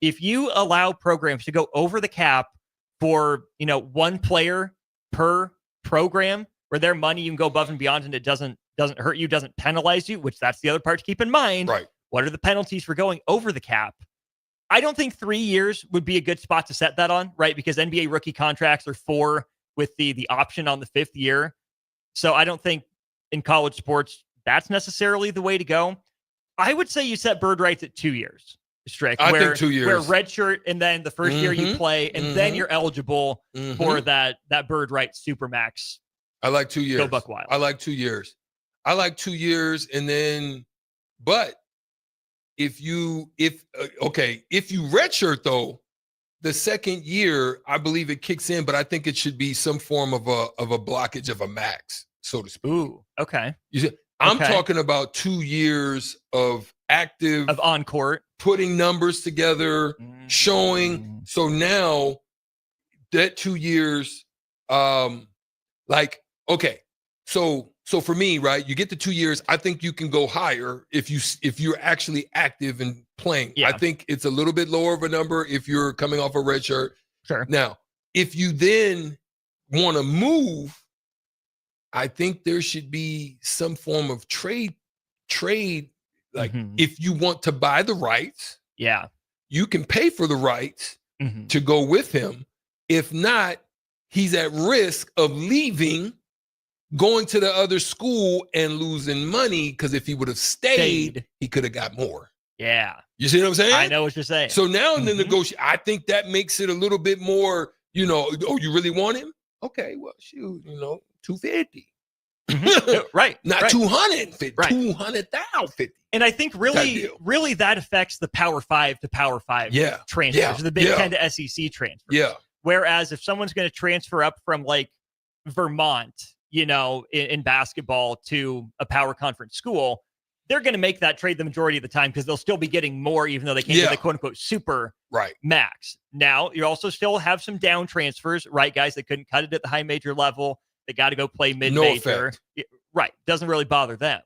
if you allow programs to go over the cap for, you know, one player per program where their money you can go above and beyond and it doesn't hurt you, doesn't penalize you, which that's the other part to keep in mind. Right. What are the penalties for going over the cap? I don't think 3 years would be a good spot to set that on, right? Because NBA rookie contracts are 4 with the option on the 5th year. So I don't think in college sports that's necessarily the way to go. I would say you set bird rights at 2 years, Strick. I think 2 years. Where red shirt and then the first year you play and then you're eligible for that bird rights Supermax. I like 2 years. Go Buck Wild. I like 2 years. I like 2 years and then, but if you redshirt though, the second year, I believe it kicks in, but I think it should be some form of a blockage of a max, so to speak. Ooh, okay. I'm talking about 2 years of active on court, putting numbers together, showing. So now that 2 years, So for me, right, you get the 2 years. I think you can go higher if you're actually active and playing. Yeah. I think it's a little bit lower of a number if you're coming off a red shirt. Sure. Now, if you then want to move, I think there should be some form of trade. Like if you want to buy the rights, yeah, you can pay for the rights to go with him. If not, he's at risk of leaving, going to the other school and losing money, because if he would have stayed, he could have got more. Yeah. You see what I'm saying? I know what you're saying. So now in the negotiation, I think that makes it a little bit more, you know, oh, you really want him? Okay, well, shoot, you know, 250. Right. Not right. 250, right. 200,050. And I think really that affects the Power 5 to Power 5 transfers, the Big 10 to SEC transfers. Yeah. Whereas if someone's going to transfer up from like Vermont, you know, in basketball to a power conference school, they're going to make that trade the majority of the time because they'll still be getting more, even though they can't get the quote unquote super max. Now, you also still have some down transfers, right? Guys that couldn't cut it at the high major level. They got to go play mid-major. Right. Doesn't really bother them.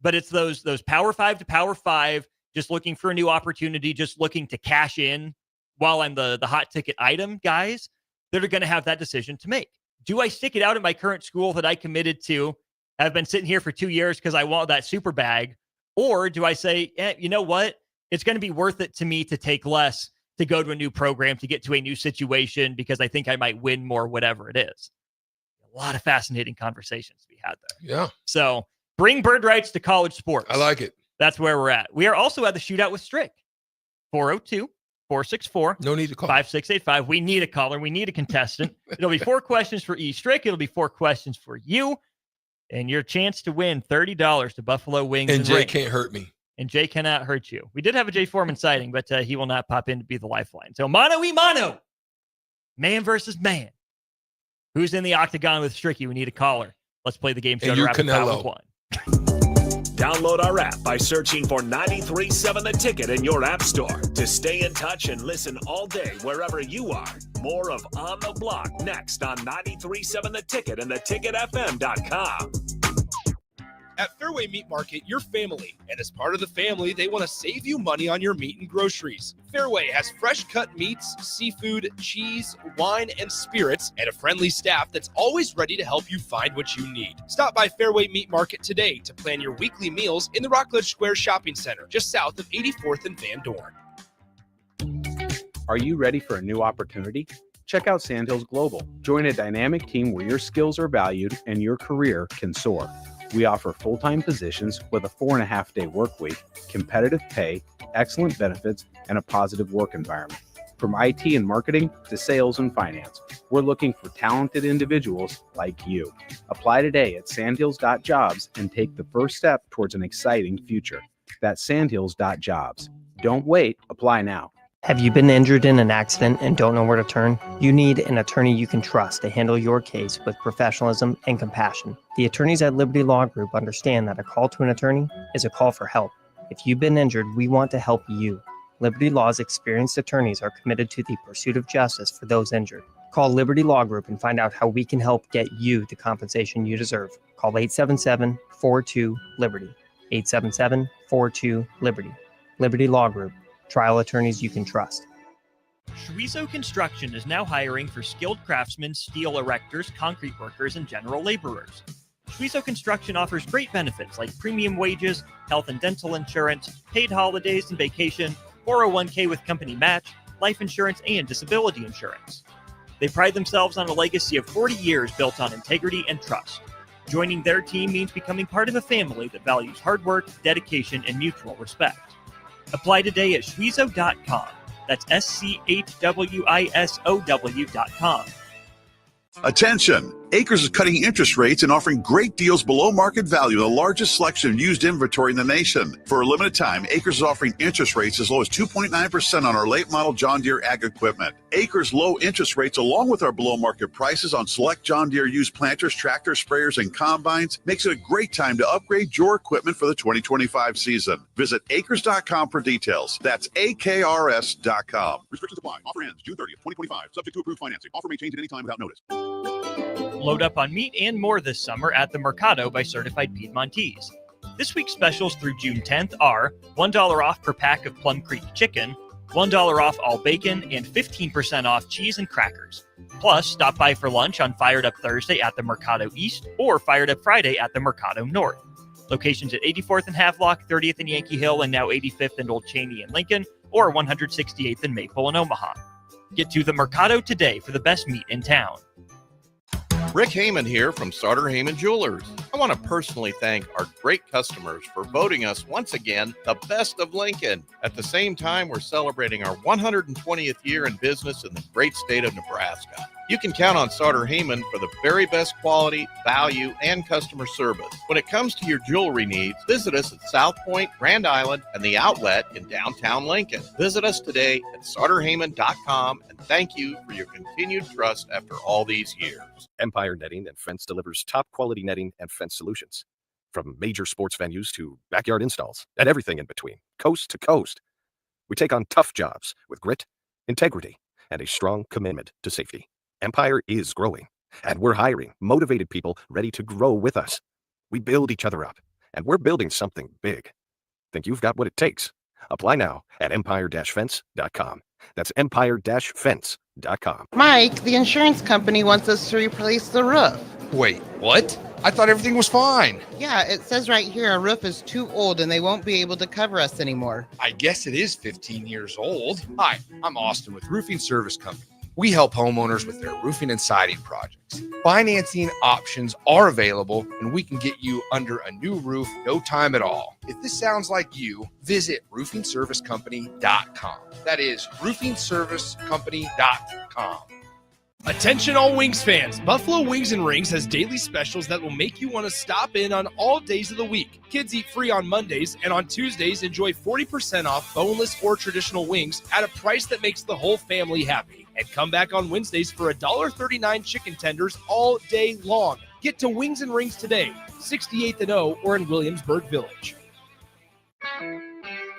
But it's those Power 5 to Power 5, just looking for a new opportunity, just looking to cash in while I'm the hot ticket item guys that are going to have that decision to make. Do I stick it out at my current school that I committed to? I've been sitting here for 2 years because I want that super bag. Or do I say, you know what? It's going to be worth it to me to take less, to go to a new program, to get to a new situation because I think I might win more, whatever it is. A lot of fascinating conversations to be had there. Yeah. So bring bird rights to college sports. I like it. That's where we're at. We are also at the shootout with Strick. 402-464. No need to call. 5685. We need a caller. We need a contestant. It'll be 4 questions for E. Strick. It'll be 4 questions for you. And your chance to win $30 to Buffalo Wings and Jay Rings. Can't hurt me. And Jay cannot hurt you. We did have a Jay Foreman sighting, but he will not pop in to be the lifeline. So mano y mano. Man versus man. Who's in the octagon with Stricky? We need a caller. Let's play the game show to wrap it up with one. Download our app by searching for 93.7 The Ticket in your app store to stay in touch and listen all day wherever you are. More of On the Block next on 93.7 The Ticket and theticketfm.com. At Fairway Meat Market, you're family, and as part of the family, they want to save you money on your meat and groceries. Fairway has fresh cut meats, seafood, cheese, wine, and spirits, and a friendly staff that's always ready to help you find what you need. Stop by Fairway Meat Market today to plan your weekly meals in the Rockledge Square Shopping Center, just south of 84th and Van Dorn. Are you ready for a new opportunity? Check out Sandhills Global. Join a dynamic team where your skills are valued and your career can soar. We offer full-time positions with a 4.5-day work week, competitive pay, excellent benefits, and a positive work environment. From IT and marketing to sales and finance, we're looking for talented individuals like you. Apply today at sandhills.jobs and take the first step towards an exciting future. That's sandhills.jobs. Don't wait, apply now. Have you been injured in an accident and don't know where to turn? You need an attorney you can trust to handle your case with professionalism and compassion. The attorneys at Liberty Law Group understand that a call to an attorney is a call for help. If you've been injured, we want to help you. Liberty Law's experienced attorneys are committed to the pursuit of justice for those injured. Call Liberty Law Group and find out how we can help get you the compensation you deserve. Call 877-42-LIBERTY. 877-42-LIBERTY. Liberty Law Group. Trial attorneys you can trust. Schweizo Construction is now hiring for skilled craftsmen, steel erectors, concrete workers, and general laborers. Schweizo Construction offers great benefits like premium wages, health and dental insurance, paid holidays and vacation, 401k with company match, life insurance, and disability insurance. They pride themselves on a legacy of 40 years built on integrity and trust. Joining their team means becoming part of a family that values hard work, dedication, and mutual respect. Apply today at schweizo.com. That's schwisow.com. Attention! Acres is cutting interest rates and offering great deals below market value, the largest selection of used inventory in the nation. For a limited time, Acres is offering interest rates as low as 2.9% on our late model John Deere ag equipment. Acres low interest rates, along with our below market prices on select John Deere used planters, tractors, sprayers, and combines, makes it a great time to upgrade your equipment for the 2025 season. Visit acres.com for details. That's AKRS.com. Restrictions apply. Offer ends June 30th, 2025. Subject to approved financing. Offer may change at any time without notice. Load up on meat and more this summer at the Mercado by Certified Piedmontese. This week's specials through June 10th are $1 off per pack of Plum Creek chicken, $1 off all bacon, and 15% off cheese and crackers. Plus, stop by for lunch on Fired Up Thursday at the Mercado East or Fired Up Friday at the Mercado North. Locations at 84th and Havelock, 30th and Yankee Hill, and now 85th and Old Cheney and Lincoln, or 168th and Maple in Omaha. Get to the Mercado today for the best meat in town. Rick Heyman here from Sartor Heyman Jewelers. I want to personally thank our great customers for voting us once again the best of Lincoln. At the same time, we're celebrating our 120th year in business in the great state of Nebraska. You can count on Sartor Heyman for the very best quality, value, and customer service. When it comes to your jewelry needs, visit us at South Point, Grand Island, and the Outlet in downtown Lincoln. Visit us today at sartorheyman.com, and thank you for your continued trust after all these years. Empire Netting and Fence delivers top quality netting and fence solutions. From major sports venues to backyard installs and everything in between, coast to coast. We take on tough jobs with grit, integrity, and a strong commitment to safety. Empire is growing, and we're hiring motivated people ready to grow with us. We build each other up, and we're building something big. Think you've got what it takes? Apply now at empire-fence.com. That's empire-fence.com. Mike, the insurance company wants us to replace the roof. Wait, what? I thought everything was fine. Yeah, it says right here our roof is too old and they won't be able to cover us anymore. I guess it is 15 years old. Hi, I'm Austin with Roofing Service Company. We help homeowners with their roofing and siding projects. Financing options are available, and we can get you under a new roof no time at all. If this sounds like you, visit roofingservicecompany.com. That is roofingservicecompany.com. Attention all Wings fans, Buffalo Wings and Rings has daily specials that will make you want to stop in on all days of the week. Kids eat free on Mondays, and on Tuesdays enjoy 40% off boneless or traditional wings at a price that makes the whole family happy. And come back on Wednesdays for $1.39 chicken tenders all day long. Get to Wings and Rings today, 68th and O, or in Williamsburg Village.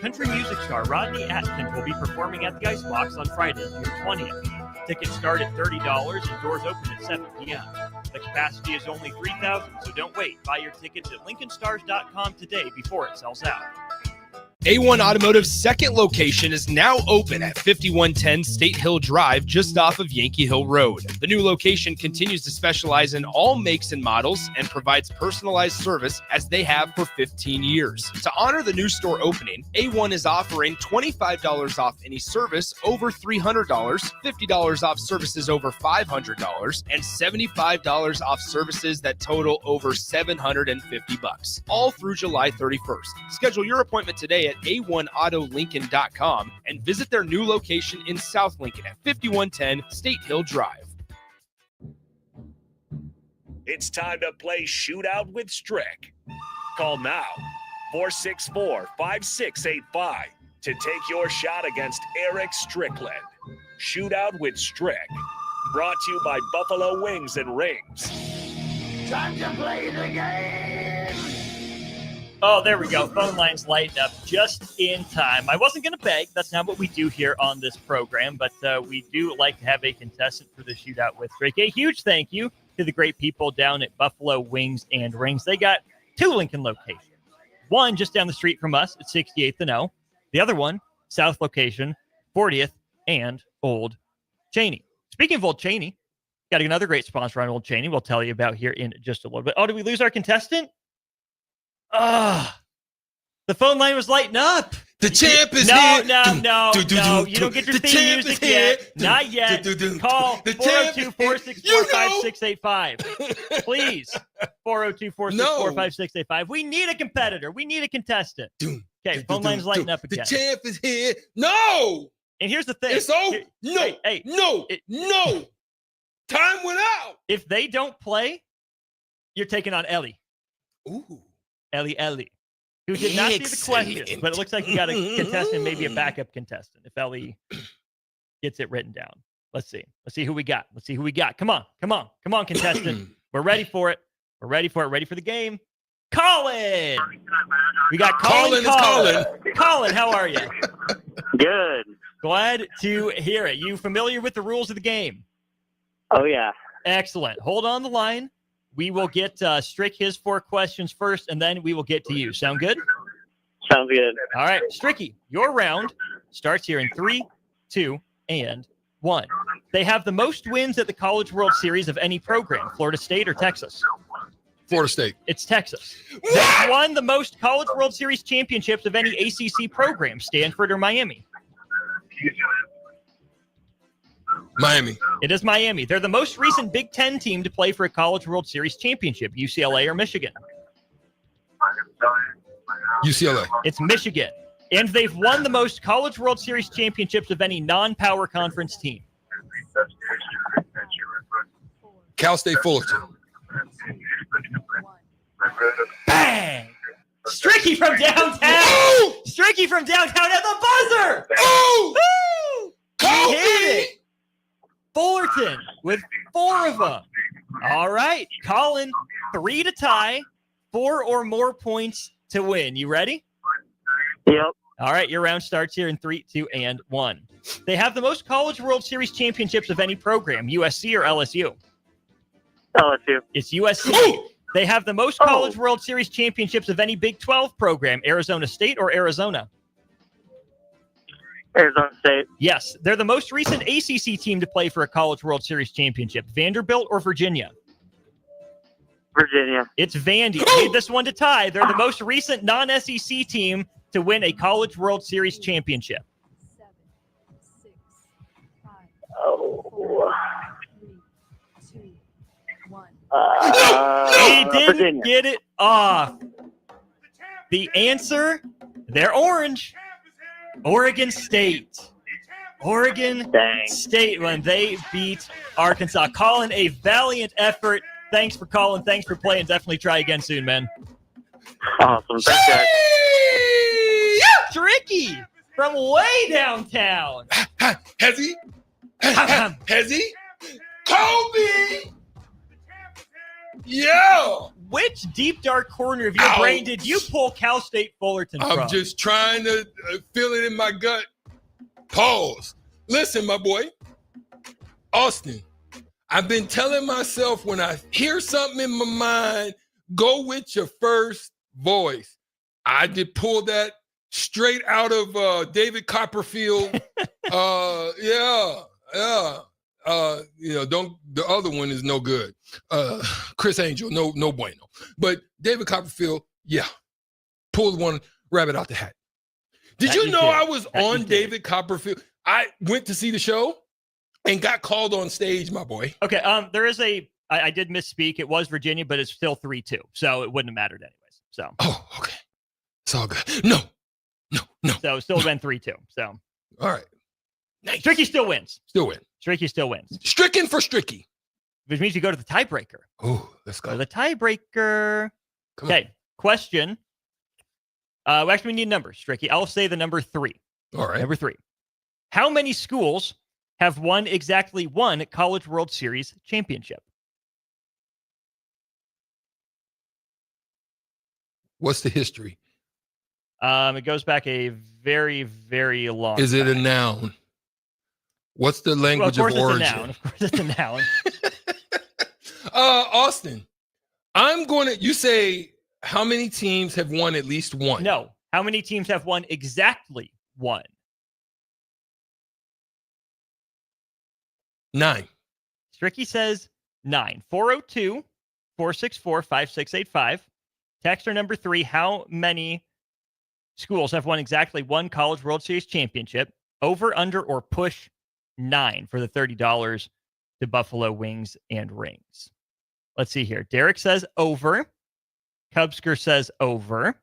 Country music star Rodney Atkins will be performing at the Icebox on Friday, June 20th. Tickets start at $30 and doors open at 7 p.m. The Capacity is only 3,000, so don't wait. Buy your tickets at LincolnStars.com today before it sells out. A1 Automotive's second location is now open at 5110 State Hill Drive, just off of Yankee Hill Road. The new location continues to specialize in all makes and models and provides personalized service as they have for 15 years. To honor the new store opening, A1 is offering $25 off any service over $300, $50 off services over $500, and $75 off services that total over $750, all through July 31st. Schedule your appointment today at a1autolincoln.com and visit their new location in South Lincoln at 5110 State Hill Drive. It's time to play Shootout with Strick. Call now, 464-5685, to take your shot against Eric Strickland. Shootout with Strick. Brought to you by Buffalo Wings and Rings. Time to play the game! Oh, there we go. Phone lines lighting up just in time. I wasn't going to beg. That's not what we do here on this program, but we do like to have a contestant for the Shootout with Strick. A huge thank you to the great people down at Buffalo Wings and Rings. They got 2 Lincoln locations. One just down the street from us at 68th and O. The other one, south location, 40th and Old Cheney. Speaking of Old Cheney, got another great sponsor on Old Cheney we'll tell you about here in just a little bit. Oh, did we lose our contestant? The phone line was lighting up. The champ is here. No. You don't get your theme music yet. Not yet. Call 402-464-5685. Please. 402-464-5685. We need a competitor. We need a contestant. Okay, phone line's lighting up again. The champ is here. No. And here's the thing. It's over. No. No. Time went out. If they don't play, you're taking on Ellie. Ooh. Ellie, who did not see the question, but it looks like you got a contestant, maybe a backup contestant, if Ellie gets it written down. Let's see who we got. Come on, contestant. We're ready for it. Ready for the game. Colin! We got Colin. Colin, how are you? Good. Glad to hear it. You familiar with the rules of the game? Oh, yeah. Excellent. Hold on the line. We will get Strick his 4 questions first, and then we will get to you. Sound good? Sounds good. All right, Stricky, your round starts here in 3, 2, and 1. They have the most wins at the College World Series of any program, Florida State or Texas? Florida State. It's Texas. They've won the most College World Series championships of any ACC program, Stanford or Miami? Miami. It is Miami. They're the most recent Big Ten team to play for a College World Series championship, UCLA or Michigan? UCLA. It's Michigan. And they've won the most College World Series championships of any non-power conference team. Cal State Fullerton. Bang! Stricky from downtown. Ooh! Stricky from downtown at the buzzer. Ooh! Woo! He hit it. Fullerton with 4 of them. All right, Colin, 3 to tie, 4 or more points to win. You ready? Yep. All right, your round starts here in 3, 2, and 1. They have the most College World Series championships of any program, USC or LSU? LSU. It's USC. They have the most College World Series championships of any Big 12 program, Arizona State or Arizona? Arizona State. Yes, they're the most recent ACC team to play for a College World Series championship, Vanderbilt or Virginia? Virginia. It's Vandy. Need this one to tie. They're the most recent non-SEC team to win a College World Series championship. 7, 6, 5, Oh. 3, 2, 1. He didn't Virginia. get it off. The answer, they're orange. Oregon State. State when they beat Arkansas. Colin, a valiant effort. Thanks for calling. Thanks for playing. Definitely try again soon, man. Awesome. Thanks, guys. Tricky from way downtown. Has he? Kobe! Yeah! Which deep, dark corner of your brain did you pull Cal State Fullerton from? I'm just trying to feel it in my gut. Pause. Listen, my boy. Austin, I've been telling myself when I hear something in my mind, go with your first voice. I did pull that straight out of David Copperfield. Don't, the other one is no good. Chris Angel, no bueno. But David Copperfield, pulled one rabbit out the hat. Did you know I was on David Copperfield? I went to see the show and got called on stage, my boy. Okay, there is I did misspeak. It was Virginia, but it's still 3-2, so it wouldn't have mattered anyways. So. Oh, okay. It's all good. No. So still been 3-2. So. All right. Nice. Stricky still wins. Stricky still wins. Stricken for Stricky. Which means you go to the tiebreaker. Oh, let's go. The tiebreaker. Okay, question. Actually, we need numbers, Stricky. I'll say the number 3. All right. Number 3. How many schools have won exactly one College World Series championship? What's the history? It goes back a very, very long Is it time. a noun? What's the language of origin? It's a noun. Of course, it's a noun. Austin, you say how many teams have won at least one? No. How many teams have won exactly one? 9. Stricky says 9. 402-464-5685. Texter number 3, how many schools have won exactly one College World Series championship? Over, under, or push 9 for the $30 to Buffalo Wings and Rings. Let's see here. Derek says over. Cubsker says over.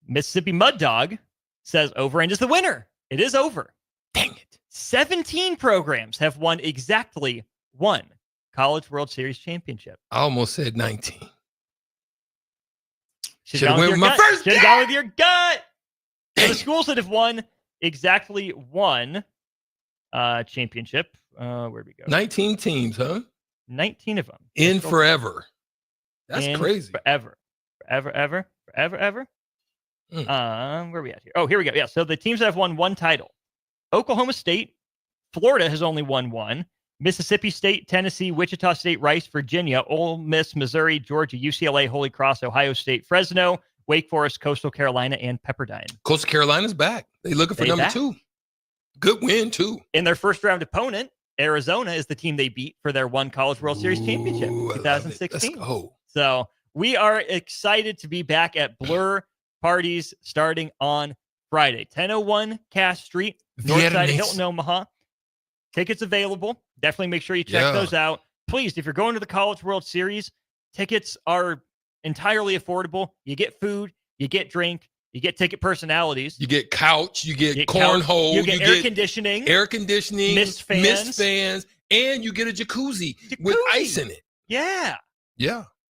Mississippi Mud Dog says over and is the winner. It is over. Dang it. 17 programs have won exactly one College World Series championship. I almost said 19. Should have went with my first guess. Should have gone with your gut. So the schools that have won exactly one championship. Where'd we go? 19 teams, huh? 19 of them. In forever. That's crazy. Forever. Where are we at here? Oh, here we go. Yeah, so the teams that have won one title. Oklahoma State, Florida has only won one. Mississippi State, Tennessee, Wichita State, Rice, Virginia, Ole Miss, Missouri, Georgia, UCLA, Holy Cross, Ohio State, Fresno, Wake Forest, Coastal Carolina, and Pepperdine. Coastal Carolina's back. They're looking for number 2. Good win, too. In their first round opponent, Arizona is the team they beat for their one College World Series championship, 2016. Let's go. So we are excited to be back at Blur Parties starting on Friday. 1001 Cass Street, north side of Hilton, Omaha. Tickets available. Definitely make sure you check those out. Please, if you're going to the College World Series, tickets are entirely affordable. You get food, you get drink, you get ticket personalities. You get couch, you get cornhole, you get air conditioning, mist fans, and you get a jacuzzi with ice in it. Yeah.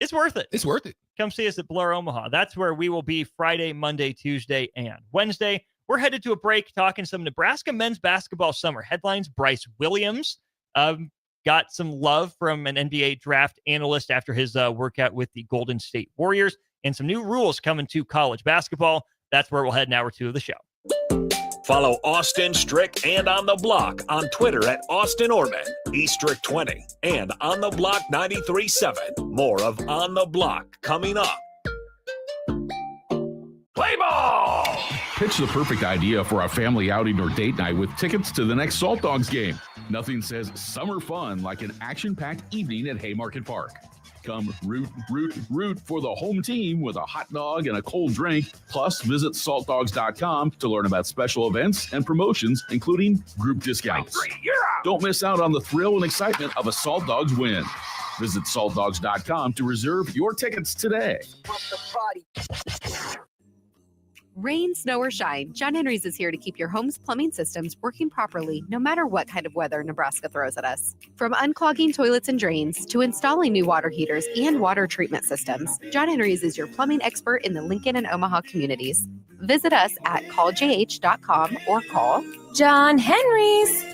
It's worth it. It's worth it. Come see us at Blur Omaha. That's where we will be Friday, Monday, Tuesday, and Wednesday. We're headed to a break talking some Nebraska men's basketball summer headlines. Bryce Williams got some love from an NBA draft analyst after his workout with the Golden State Warriors, and some new rules coming to college basketball. That's where we'll head in hour 2 of the show. Follow Austin Strick and On the Block on Twitter at Austin Orman, eStrick20, and On the Block 93.7. More of On the Block coming up. Play ball! Pitch the perfect idea for a family outing or date night with tickets to the next Salt Dogs game. Nothing says summer fun like an action-packed evening at Haymarket Park. Come root for the home team with a hot dog and a cold drink. Plus, visit saltdogs.com to learn about special events and promotions, including group discounts. Don't miss out on the thrill and excitement of a Salt Dogs win. Visit saltdogs.com to reserve your tickets today. Rain, snow, or shine, John Henry's is here to keep your home's plumbing systems working properly no matter what kind of weather Nebraska throws at us. From unclogging toilets and drains to installing new water heaters and water treatment systems, John Henry's is your plumbing expert in the Lincoln and Omaha communities. Visit us at calljh.com or call John Henry's.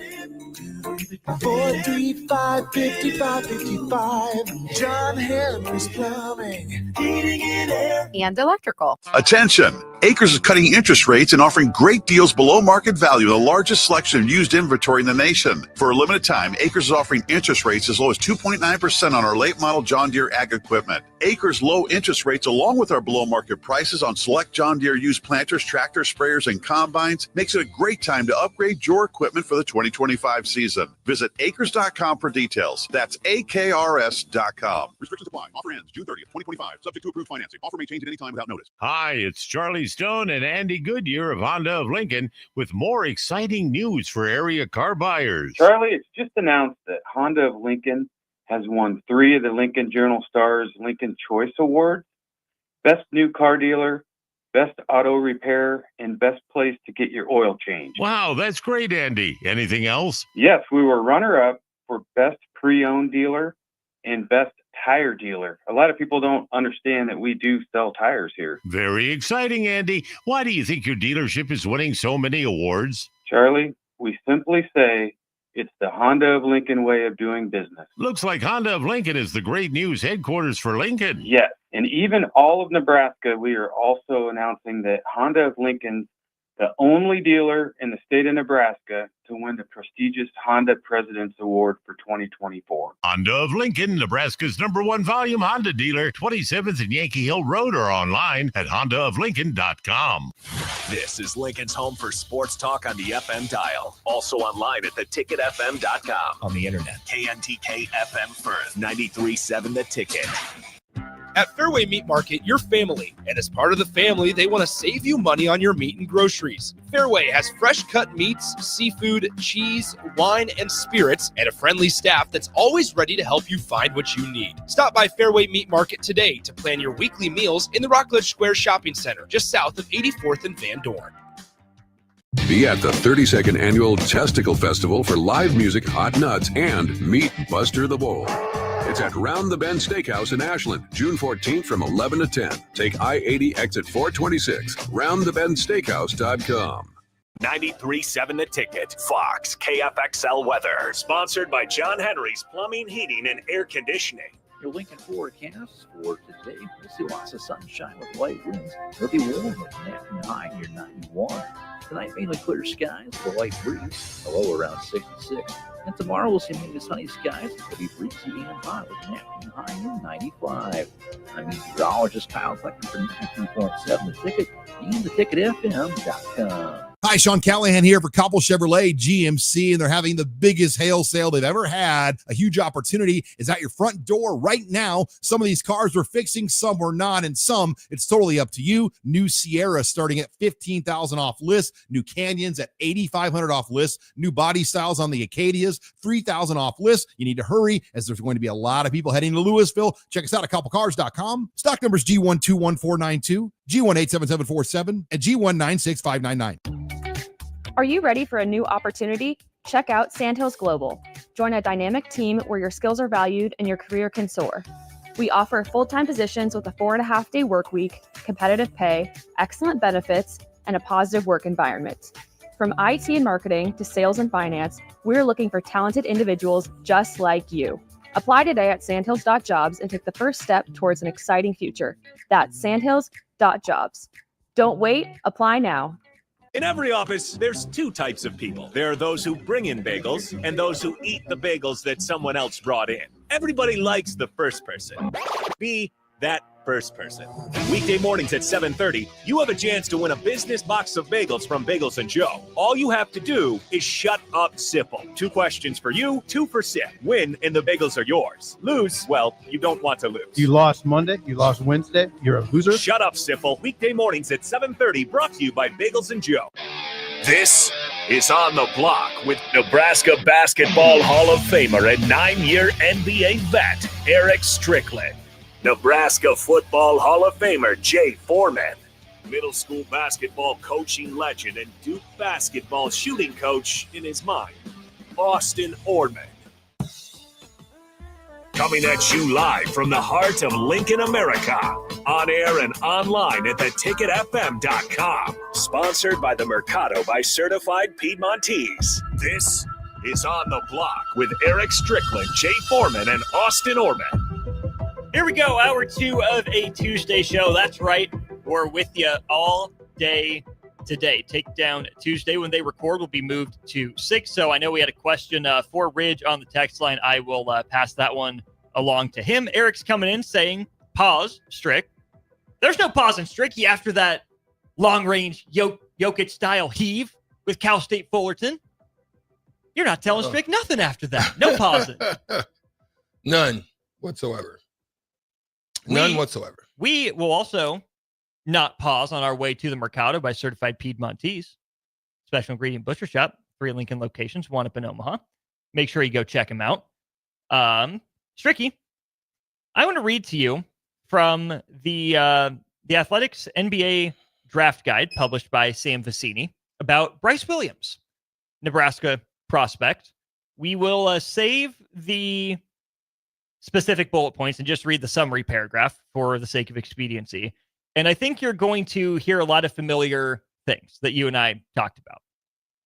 435-5555. John Henry's Plumbing, Heating and Air, and Electrical. Attention! Acres is cutting interest rates and offering great deals below market value, the largest selection of used inventory in the nation. For a limited time, Acres is offering interest rates as low as 2.9% on our late model John Deere ag equipment. Acres low interest rates, along with our below market prices on select John Deere used planters, tractors, sprayers, and combines, makes it a great time to upgrade your equipment for the 2025 season. Visit acres.com for details. That's AKRS.com. Restrictions apply. Offer ends June 30th, 2025. Subject to approved financing. Offer may change at any time without notice. Hi, it's Charlie Stone and Andy Goodyear of Honda of Lincoln with more exciting news for area car buyers. Charlie, it's just announced that Honda of Lincoln has won 3 of the Lincoln Journal-Star's Lincoln Choice Awards: Best New Car Dealer, Best Auto Repair, and Best Place to Get Your Oil Changed. Wow, that's great, Andy. Anything else? Yes, we were runner-up for Best Pre-Owned Dealer and Best Tire Dealer. A lot of people don't understand that we do sell tires here. Very exciting, Andy. Why do you think your dealership is winning so many awards? Charlie, we simply say it's the Honda of Lincoln way of doing business. Looks like Honda of Lincoln is the great news headquarters for Lincoln. Yes, and even all of Nebraska, we are also announcing that Honda of Lincoln's the only dealer in the state of Nebraska to win the prestigious Honda President's Award for 2024. Honda of Lincoln, Nebraska's #1 volume Honda dealer, 27th and Yankee Hill Road, or online at hondaoflincoln.com. This is Lincoln's home for sports talk on the FM dial. Also online at theticketfm.com. On the internet. KNTK FM Firth, 93.7 The Ticket. At Fairway Meat Market, you're family, and as part of the family, they want to save you money on your meat and groceries. Fairway has fresh cut meats, seafood, cheese, wine, and spirits, and a friendly staff that's always ready to help you find what you need. Stop by Fairway Meat Market today to plan your weekly meals in the Rockledge Square Shopping Center, just south of 84th and Van Dorn. Be at the 32nd Annual Testicle Festival for live music, hot nuts, and Meet Buster the Bull. It's at Round the Bend Steakhouse in Ashland, June 14th from 11 to 10. Take I-80 exit 426, roundthebendsteakhouse.com. 93.7 The Ticket. Fox KFXL weather. Sponsored by John Henry's Plumbing, Heating, and Air Conditioning. Your Lincoln forecast for today. We'll see lots of sunshine with light winds. It'll be warm with an afternoon high near 91. Tonight, mainly clear skies with a light breeze, a low around 66. And tomorrow, we'll see mainly sunny skies. It'll be breezy and hot with an afternoon high near 95. I'm meteorologist Kyle Flecker for 93.7 The Ticket and theticketfm.com. Hi, Sean Callahan here for Cobble Chevrolet GMC, and they're having the biggest hail sale they've ever had. A huge opportunity is at your front door right now. Some of these cars we're fixing, some we're not, and some it's totally up to you. New Sierra starting at $15,000 off list. New Canyons at $8,500 off list. New body styles on the Acadias, $3,000 off list. You need to hurry as there's going to be a lot of people heading to Louisville. Check us out at cobblecars.com. Stock numbers G121492, G187747, and G196599. Are you ready for a new opportunity? Check out Sandhills Global. Join a dynamic team where your skills are valued and your career can soar. We offer full-time positions with a 4.5-day work week, competitive pay, excellent benefits, and a positive work environment. From IT and marketing to sales and finance, we're looking for talented individuals just like you. Apply today at sandhills.jobs and take the first step towards an exciting future. That's sandhills.jobs. Don't wait, apply now. In every office, there's 2 types of people. There are those who bring in bagels and those who eat the bagels that someone else brought in. Everybody likes the first person. Be that first person. Weekday mornings at 7:30, you have a chance to win a business box of bagels from Bagels & Joe. All you have to do is shut up, Sipple. 2 questions for you, 2 for Sip. Win, and the bagels are yours. Lose, well, you don't want to lose. You lost Monday, you lost Wednesday, you're a loser. Shut up, Sipple. Weekday mornings at 7:30, brought to you by Bagels & Joe. This is On the Block with Nebraska Basketball Hall of Famer and 9-year NBA vet, Eric Strickland. Nebraska Football Hall of Famer Jay Foreman, middle school basketball coaching legend and Duke basketball shooting coach in his mind, Austin Orman. Coming at you live from the heart of Lincoln, America, on air and online at theticketfm.com. Sponsored by the Mercado by Certified Piedmontese. This is On the Block with Eric Strickland, Jay Foreman, and Austin Orman. Here we go, hour 2 of a Tuesday show. That's right. We're with you all day today. Takedown Tuesday, when they record, will be moved to 6. So I know we had a question for Ridge on the text line. I will pass that one along to him. Eric's coming in saying, pause, Strick. There's no pause in Stricky after that long-range Jokic-style heave with Cal State Fullerton. You're not telling Strick nothing after that. No pausing. None whatsoever. None whatsoever. We will also not pause on our way to the Mercado by Certified Piedmontese. Special ingredient butcher shop, 3 Lincoln locations, 1 up in Omaha. Make sure you go check them out. Stricky, I want to read to you from the Athletics NBA draft guide published by Sam Vecini about Bryce Williams, Nebraska prospect. We will save the specific bullet points and just read the summary paragraph for the sake of expediency. And I think you're going to hear a lot of familiar things that you and I talked about.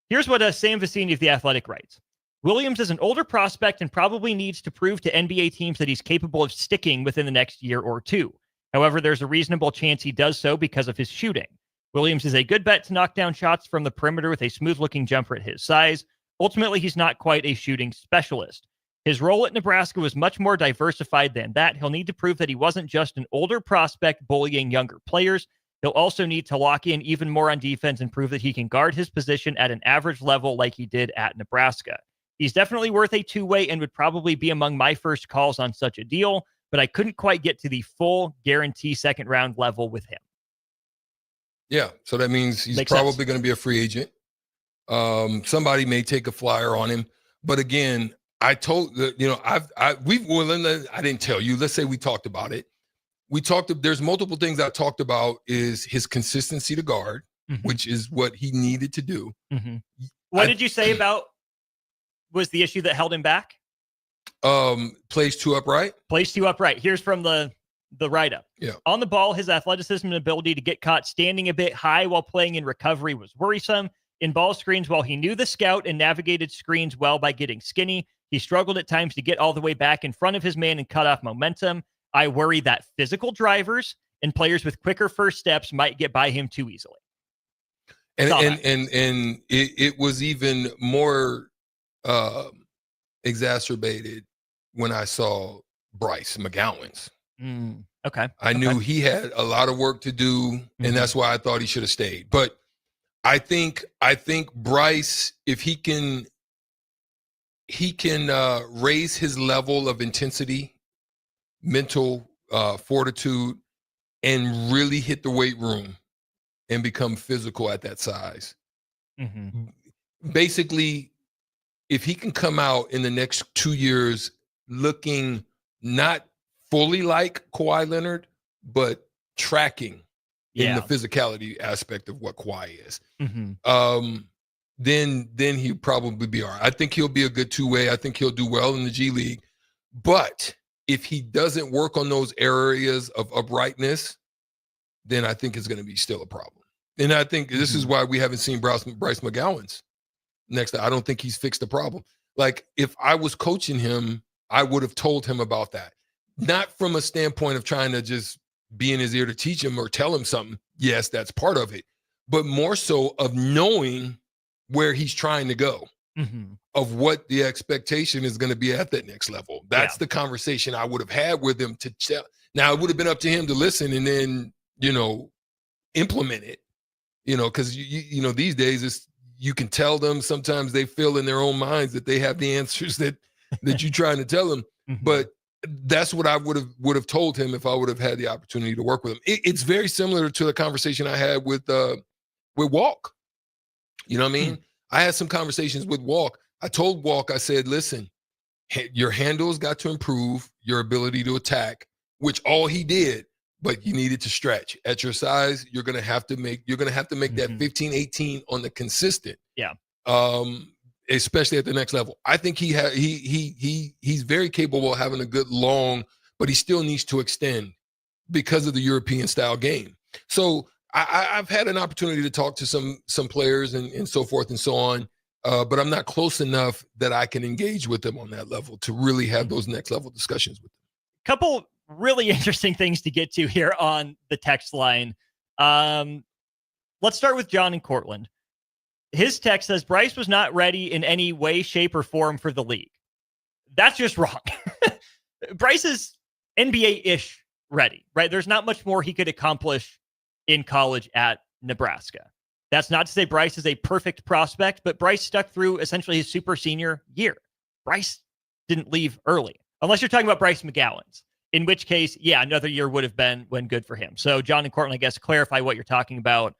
Here's what Sam Vecini of The Athletic writes. Williams is an older prospect and probably needs to prove to NBA teams that he's capable of sticking within the next year or 2. However, there's a reasonable chance he does so because of his shooting. Williams is a good bet to knock down shots from the perimeter with a smooth-looking jumper at his size. Ultimately, he's not quite a shooting specialist. His role at Nebraska was much more diversified than that. He'll need to prove that he wasn't just an older prospect bullying younger players. He'll also need to lock in even more on defense and prove that he can guard his position at an average level like he did at Nebraska. He's definitely worth a 2-way and would probably be among my first calls on such a deal, but I couldn't quite get to the full guarantee second-round level with him. Yeah, so that means he's probably going to be a free agent. Somebody may take a flyer on him, but again, I told I didn't tell you. Let's say we talked about it. There's multiple things I talked about is his consistency to guard, which is what he needed to do. Mm-hmm. What did you say about was the issue that held him back? Plays too upright. Plays too upright. Here's from the write-up. Yeah. On the ball, his athleticism and ability to get caught standing a bit high while playing in recovery was worrisome. In ball screens, while he knew the scout and navigated screens well by getting skinny, he struggled at times to get all the way back in front of his man and cut off momentum. I worry that physical drivers and players with quicker first steps might get by him too easily. And it was even more exacerbated when I saw Bryce McGowan's. Okay. I knew he had a lot of work to do, and that's why I thought he should have stayed. But I think Bryce, if he can raise his level of intensity, mental fortitude, and really hit the weight room and become physical at that size. Basically, if he can come out in the next 2 years looking not fully like Kawhi Leonard, but tracking in the physicality aspect of what Kawhi is, then he'll probably be all right. I think he'll be a good 2-way. I think he'll do well in the G League. But if he doesn't work on those areas of uprightness, then I think it's going to be still a problem. And I think this is why we haven't seen Bryce McGowan's next. I don't think he's fixed the problem. Like, if I was coaching him, I would have told him about that. Not from a standpoint of trying to just be in his ear to teach him or tell him something. Yes, that's part of it. But more so of knowing where he's trying to go, of what the expectation is going to be at that next level. That's the conversation I would have had with him to tell. Now, it would have been up to him to listen and then, implement it, because, these days you can tell them. Sometimes they feel in their own minds that they have the answers that you're trying to tell them. But that's what I would have told him if I would have had the opportunity to work with him. It's very similar to the conversation I had with Walk. You know what I mean? I had some conversations with Walk. I told Walk, I said, listen, your handles got to improve, your ability to attack, which all he did, but you needed to stretch. At your size, you're gonna have to make that 15, 18 on the consistent. Yeah. Especially at the next level. I think he's very capable of having a good long, but he still needs to extend because of the European style game. So I've had an opportunity to talk to some players and so forth and so on, but I'm not close enough that I can engage with them on that level to really have those next level discussions with them. Couple really interesting things to get to here on the text line. let's start with John in Cortland. His text says Bryce was not ready in any way, shape, or form for the league. That's just wrong. Bryce is NBA-ish ready, right? There's not much more he could accomplish in college at Nebraska. That's not to say Bryce is a perfect prospect, but Bryce stuck through essentially his super senior year. Bryce didn't leave early, unless you're talking about Bryce McGowan's, in which case, yeah, another year would have been good for him. So John and Cortland, I guess, clarify what you're talking about,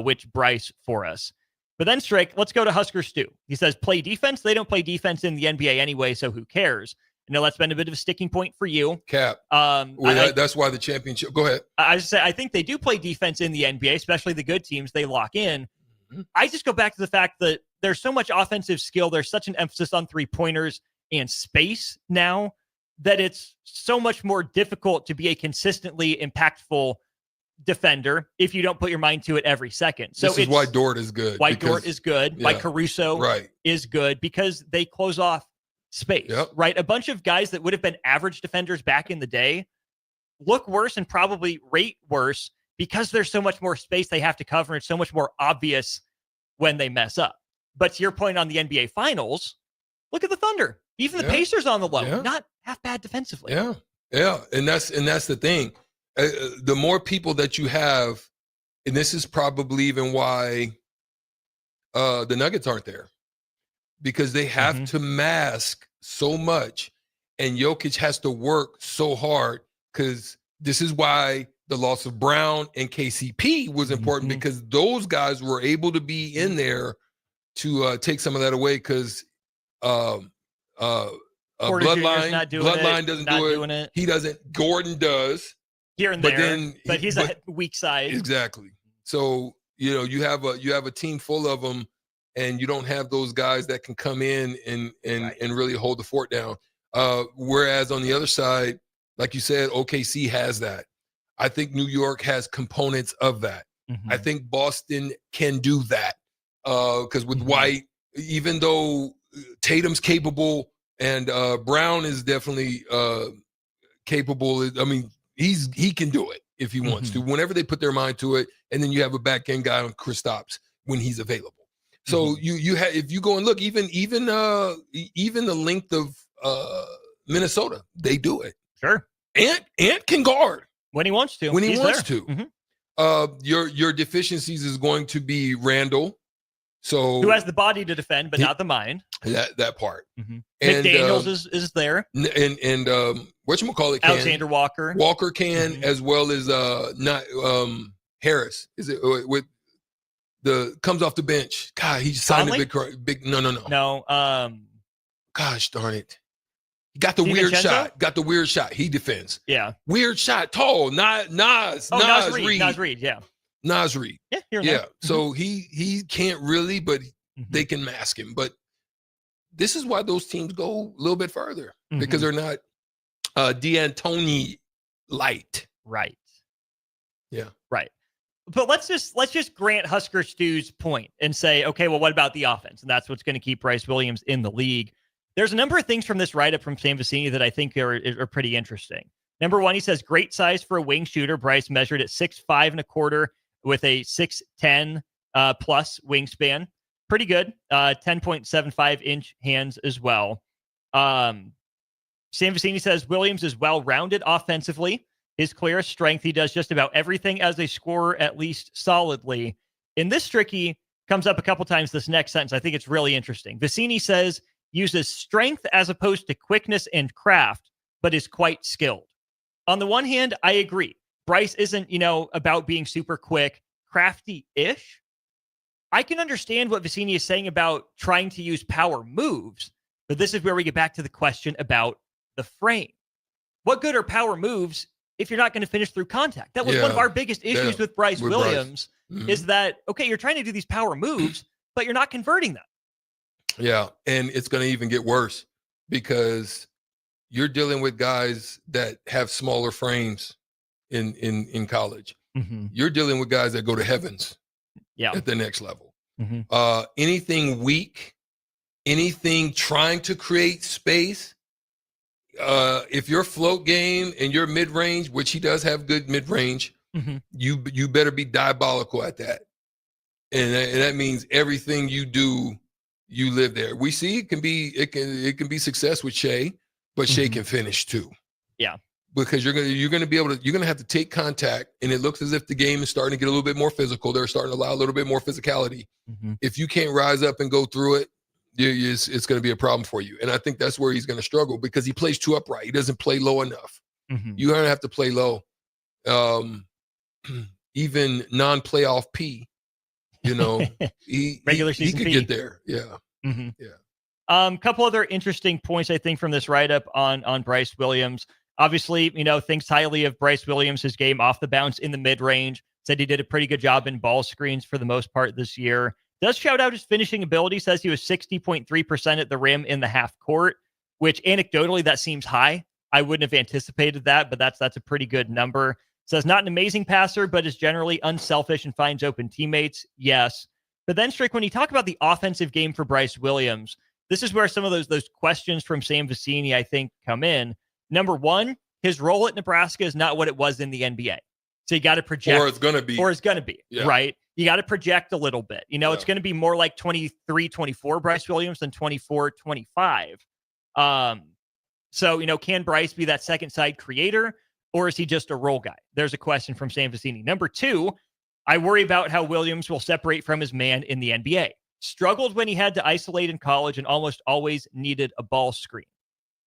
which Bryce for us. But then, Strick, let's go to Husker Stu. He says, play defense. They don't play defense in the NBA anyway, so who cares? I know that's been a bit of a sticking point for you. Cap. That's why the championship. Go ahead. I think they do play defense in the NBA, especially the good teams. They lock in. Mm-hmm. I just go back to the fact that there's so much offensive skill. There's such an emphasis on three-pointers and space now that it's so much more difficult to be a consistently impactful defender if you don't put your mind to it every second. So this is why Dort is good. Why Dort is good. Why Caruso is good, because they close off space, right? A bunch of guys that would have been average defenders back in the day look worse and probably rate worse because there's so much more space they have to cover. It's so much more obvious when they mess up. But to your point on the NBA Finals, look at the Thunder. Even the Pacers on the low, not half bad defensively. Yeah, and that's the thing. The more people that you have, and this is probably even why the Nuggets aren't there, because they have to mask so much, and Jokic has to work so hard, because this is why the loss of Brown and KCP was important, because those guys were able to be in there to take some of that away, because Bloodline doesn't do it. He doesn't. Gordon does. Here and there, but he's a weak side. Exactly. So, you have a team full of them, and you don't have those guys that can come in and really hold the fort down. Whereas on the other side, like you said, OKC has that. I think New York has components of that. I think Boston can do that. Because with White, even though Tatum's capable and Brown is definitely capable, I mean, he can do it if he wants to, whenever they put their mind to it. And then you have a back end guy on Kristaps when he's available. So you have, if you go and look, even the length of Minnesota, they do it. Sure. Ant can guard when he wants to. When he wants to. Your deficiencies is going to be Randall. So who has the body to defend, but not the mind. That part. And McDaniels is there. And whatchamacallit can. Alexander Walker. Walker can, as well as not Harris. Is it with the comes off the bench? God, he signed a big. No. Gosh darn it. He got the weird shot. Got the weird shot. He defends. Yeah. Weird shot. Tall. Nas Reed. Nas Reed. Yeah. Nas Reed. Yeah. So he can't really, but they can mask him. But this is why those teams go a little bit further, because they're not D'Antoni light. Right. Yeah. Right. But let's just grant Husker Stu's point and say, okay, well, what about the offense? And that's what's going to keep Bryce Williams in the league. There's a number of things from this write-up from Sam Vecini that I think are pretty interesting. Number one, he says, great size for a wing shooter. Bryce measured at 6'5¼ with a 6'10 plus wingspan. Pretty good. 10.75-inch hands as well. Sam Vecini says Williams is well-rounded offensively. His clearest strength, he does just about everything as a scorer, at least solidly. In this Stricky comes up a couple times this next sentence. I think it's really interesting. Vecini says uses strength as opposed to quickness and craft, but is quite skilled. On the one hand, I agree. Bryce isn't, about being super quick, crafty-ish. I can understand what Vecini is saying about trying to use power moves, but this is where we get back to the question about the frame. What good are power moves if you're not going to finish through contact? That was one of our biggest issues with Bryce Williams, is that, okay, you're trying to do these power moves, but you're not converting them. Yeah, and it's going to even get worse because you're dealing with guys that have smaller frames in college. You're dealing with guys that go to heavens at the next level. Anything weak, anything trying to create space, if your float game and your mid-range, which he does have good mid-range, you better be diabolical at that, and that means everything you do, you live there. We see it can be success with Shea, but Shea can finish too. Yeah. Because you're gonna have to take contact, and it looks as if the game is starting to get a little bit more physical. They're starting to allow a little bit more physicality. If you can't rise up and go through it, it's going to be a problem for you. And I think that's where he's going to struggle because he plays too upright. He doesn't play low enough. You're going to have to play low. Even non-playoff P, he regular season he could P. get there. Yeah. Yeah. Couple other interesting points, I think, from this write-up on Bryce Williams. Obviously, thinks highly of Bryce Williams, his game off the bounce in the mid-range. Said he did a pretty good job in ball screens for the most part this year. Does shout out his finishing ability, says he was 60.3% at the rim in the half court, which anecdotally, that seems high. I wouldn't have anticipated that, but that's a pretty good number. Says not an amazing passer, but is generally unselfish and finds open teammates. Yes. But then, Strick, when you talk about the offensive game for Bryce Williams, this is where some of those questions from Sam Vecini, I think, come in. Number one, his role at Nebraska is not what it was in the NBA. So you got to project. Or it's going to be. Yeah. Right? You got to project a little bit. It's going to be more like 23, 24 Bryce Williams than 24, 25. So, can Bryce be that second side creator, or is he just a role guy? There's a question from Sam Vecini. Number two, I worry about how Williams will separate from his man in the NBA. Struggled when he had to isolate in college and almost always needed a ball screen.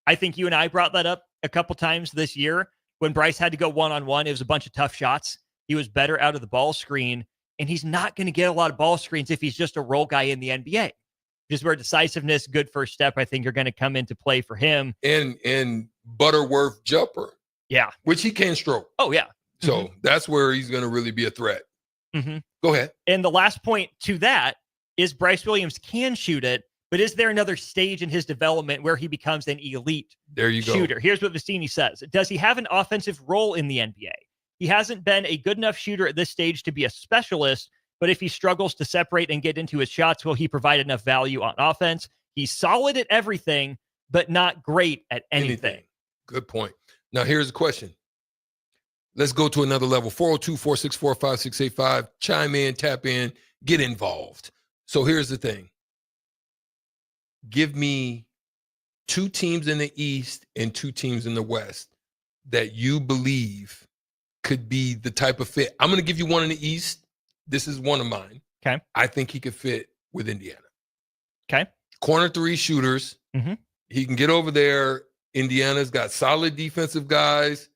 I think you and I brought that up a couple times this year. When Bryce had to go one-on-one, it was a bunch of tough shots. He was better out of the ball screen, and he's not going to get a lot of ball screens if he's just a role guy in the NBA. Just where decisiveness, good first step, I think are going to come into play for him. And Butterworth jumper. Yeah. Which he can stroke. Oh, yeah. So that's where he's going to really be a threat. Go ahead. And the last point to that is Bryce Williams can shoot it, but is there another stage in his development where he becomes an elite shooter? Here's what Vecini says. Does he have an offensive role in the NBA? He hasn't been a good enough shooter at this stage to be a specialist, but if he struggles to separate and get into his shots, will he provide enough value on offense? He's solid at everything, but not great at anything. Good point. Now, here's the question. Let's go to another level. 402-464-5685. Chime in, tap in, get involved. So here's the thing. Give me 2 teams in the East and 2 teams in the West that you believe could be the type of fit. I'm going to give you one in the East. This is one of mine. Okay. I think he could fit with Indiana. Okay. Corner 3 shooters. He can get over there. Indiana's got solid defensive guys,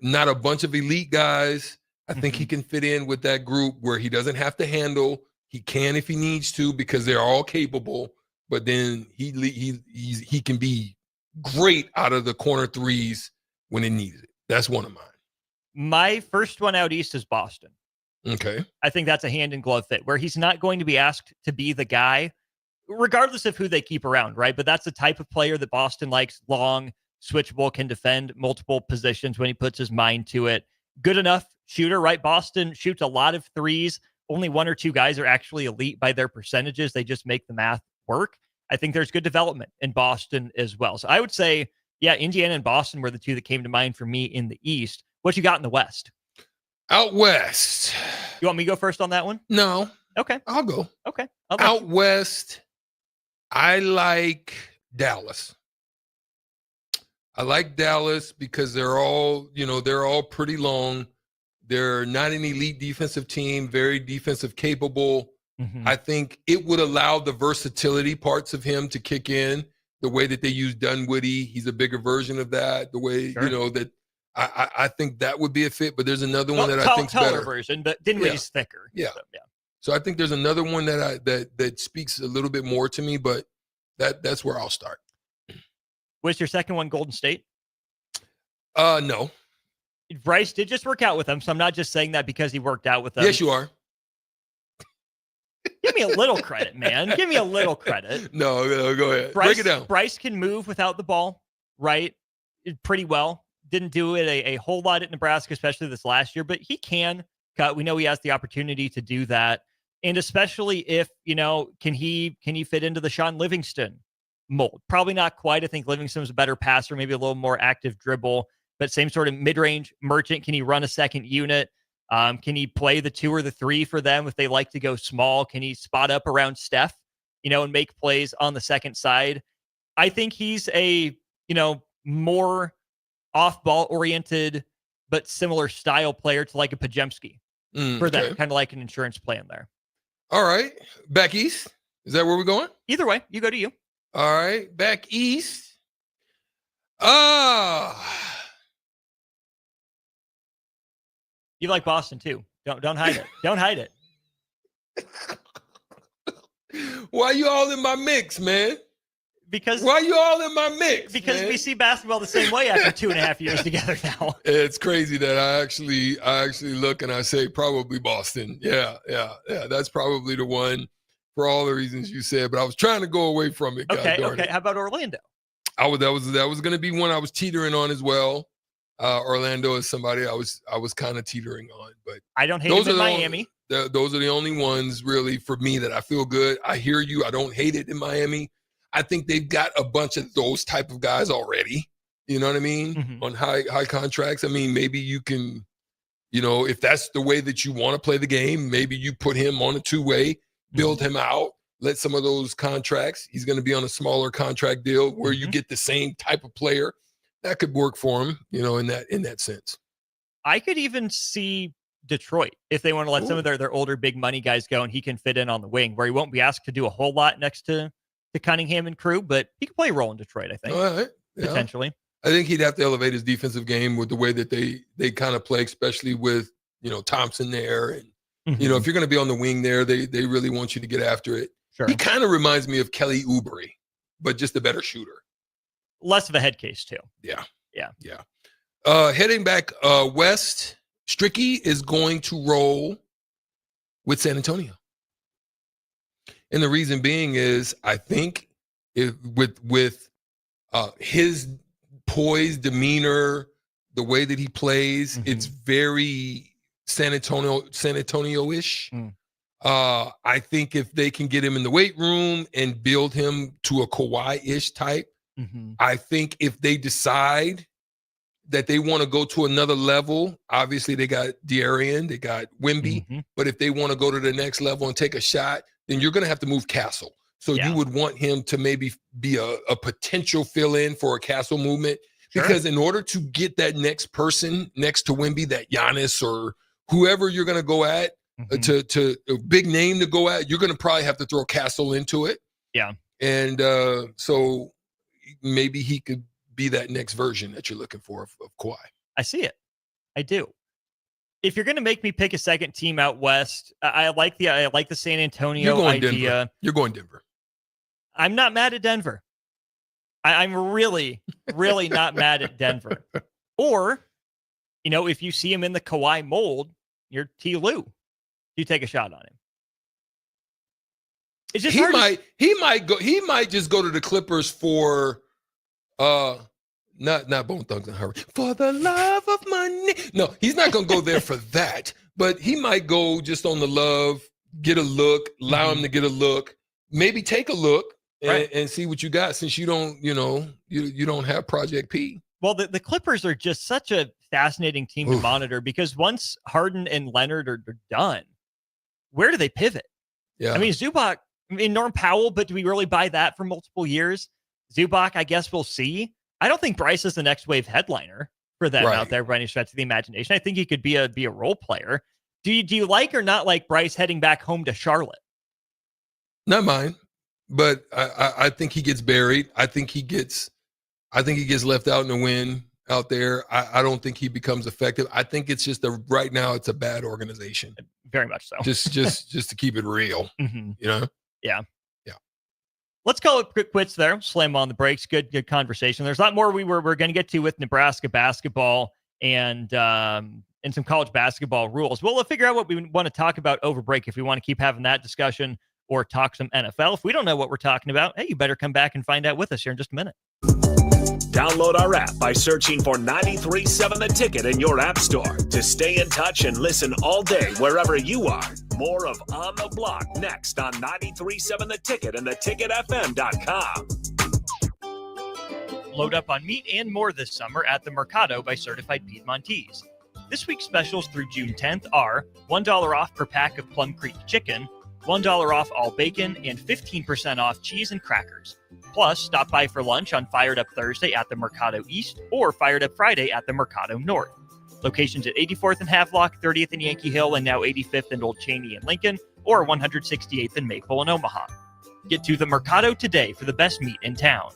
not a bunch of elite guys. I think he can fit in with that group where he doesn't have to handle. He can if he needs to because they're all capable. But then he can be great out of the corner 3s when it needs it. That's one of mine. My first one out East is Boston. Okay. I think that's a hand-in-glove fit where he's not going to be asked to be the guy, regardless of who they keep around, right? But that's the type of player that Boston likes. Long, switchable, can defend multiple positions when he puts his mind to it. Good enough shooter, right? Boston shoots a lot of 3s. Only 1 or 2 guys are actually elite by their percentages. They just make the math work. I think there's good development in Boston as well. So I would say, yeah, Indiana and Boston were the 2 that came to mind for me in the East. What you got in the West? Out West. You want me to go first on that one? No. Okay. I'll go. Okay. Out West, I like Dallas. I like Dallas because they're all pretty long. They're not an elite defensive team, very defensive capable. I think it would allow the versatility parts of him to kick in the way that they use Dunwoody. He's a bigger version of that. The way, that I think that would be a fit, but there's another one that I think's better. Version, but Dinwiddie's thicker. Yeah. So I think there's another one that speaks a little bit more to me, but that's where I'll start. Was your second one Golden State? No. Bryce did just work out with them, so I'm not just saying that because he worked out with them. Yes, you are. Give me a little credit, man. Give me a little credit. No, go ahead. Break it down. Bryce can move without the ball, right? Pretty well. Didn't do it a whole lot at Nebraska, especially this last year, but he can cut. We know he has the opportunity to do that. And especially if, can he fit into the Sean Livingston mold? Probably not quite. I think Livingston's a better passer, maybe a little more active dribble, but same sort of mid-range merchant. Can he run a second unit? Can he play the 2 or the 3 for them if they like to go small? Can he spot up around Steph, and make plays on the second side? I think he's a, more off-ball oriented but similar style player to like a Pajemski for them, kind of like an insurance plan there. All right. Back east? Is that where we're going? Either way, you go to you. All right. Back east. You like Boston too. Don't hide it. Don't hide it. Why you all in my mix, man? Because why you all in my mix? Because man? we see basketball the same way after 2.5 years together now. It's crazy that I actually look and I say probably Boston. Yeah. That's probably the one for all the reasons you said. But I was trying to go away from it. Okay. How about Orlando? That was going to be one I was teetering on as well. Orlando is somebody I was kind of teetering on, but I don't hate it in Miami. Those are the only ones really for me that I feel good. I hear you. I don't hate it in Miami. I think they've got a bunch of those type of guys already. You know what I mean? Mm-hmm. On high contracts. I mean, maybe you can, if that's the way that you want to play the game, maybe you put him on a 2-way, build him out, let some of those contracts. He's going to be on a smaller contract deal where you get the same type of player. That could work for him, in that sense. I could even see Detroit if they want to let some of their older big money guys go and he can fit in on the wing where he won't be asked to do a whole lot next to Cunningham and crew, but he can play a role in Detroit, I think. All right. Yeah. Potentially. I think he'd have to elevate his defensive game with the way that they kind of play, especially with, Thompson there. And, if you're going to be on the wing there, they really want you to get after it. Sure. He kind of reminds me of Kelly Oubre, but just a better shooter. Less of a head case, too. Yeah. Yeah. Heading back west, Stricky is going to roll with San Antonio. And the reason being is I think with his poised demeanor, the way that he plays, it's very San Antonio-ish. I think if they can get him in the weight room and build him to a Kawhi-ish type, I think if they decide that they want to go to another level, obviously they got De'Aaron, they got Wemby, but if they want to go to the next level and take a shot, then you're going to have to move Castle. So you would want him to maybe be a potential fill-in for a Castle movement. Sure. Because in order to get that next person next to Wemby, that Giannis or whoever you're going to go at, to a big name to go at, you're going to probably have to throw Castle into it. Yeah. And so maybe he could be that next version that you're looking for of Kawhi. I see it. I do. If you're going to make me pick a second team out west, I like the San Antonio idea. Denver. You're going Denver. I'm not mad at Denver. I'm really, really not mad at Denver. Or, if you see him in the Kawhi mold, you're T. Lue. You take a shot on him. It's just he might just go to the Clippers for not Bone Thugs and Harmony. For the love of money. No, he's not gonna go there for that. But he might go just on the love, get a look, allow him to get a look, maybe take a look and see what you got since you don't, you don't have Project P. Well, the Clippers are just such a fascinating team to monitor because once Harden and Leonard are done, where do they pivot? Yeah. I mean, Zubac, Norm Powell, but do we really buy that for multiple years? Zubac, I guess we'll see. I don't think Bryce is the next wave headliner for them out there by any stretch of the imagination. I think he could be a role player. Do you like or not like Bryce heading back home to Charlotte? Not mine, but I think he gets buried. I think he gets left out in the wind out there. I don't think he becomes effective. I think it's just right now it's a bad organization. Very much so. Just to keep it real, Yeah. Let's call it quits there. Slam on the brakes. Good conversation. There's a lot more we're going to get to with Nebraska basketball and some college basketball rules. We'll figure out what we want to talk about over break if we want to keep having that discussion or talk some NFL. If we don't know what we're talking about, hey, you better come back and find out with us here in just a minute. Download our app by searching for 93.7 The Ticket in your app store to stay in touch and listen all day wherever you are. More of On the Block next on 93.7 The Ticket and theticketfm.com. Load up on meat and more this summer at the Mercado by Certified Piedmontese. This week's specials through June 10th are $1 off per pack of Plum Creek chicken, $1 off all bacon, and 15% off cheese and crackers. Plus, stop by for lunch on Fired Up Thursday at the Mercado East or Fired Up Friday at the Mercado North. Locations at 84th and Havelock, 30th and Yankee Hill, and now 85th and Old Cheney and Lincoln, or 168th and Maple in Omaha. Get to the Mercado today for the best meat in town.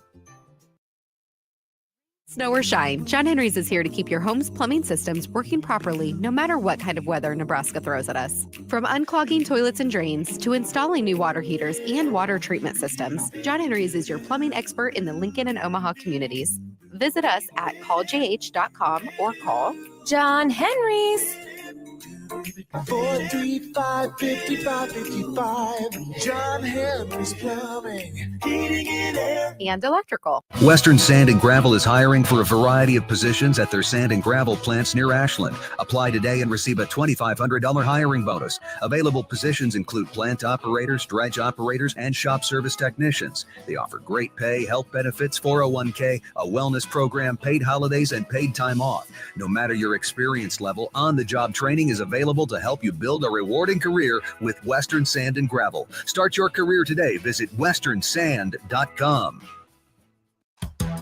Snow or shine, John Henry's is here to keep your home's plumbing systems working properly no matter what kind of weather Nebraska throws at us. From unclogging toilets and drains to installing new water heaters and water treatment systems, John Henry's is your plumbing expert in the Lincoln and Omaha communities. Visit us at calljh.com or call John Henry's. 435-5555. John Henry's Plumbing, Heating and Air. And electrical. Western Sand and Gravel is hiring for a variety of positions at their sand and gravel plants near Ashland. Apply today and receive a $2,500 hiring bonus. Available positions include plant operators, dredge operators, and shop service technicians. They offer great pay, health benefits, 401k, a wellness program, paid holidays, and paid time off. No matter your experience level, on-the-job training is available to help you build a rewarding career with Western Sand and Gravel. Start your career today. Visit westernsand.com.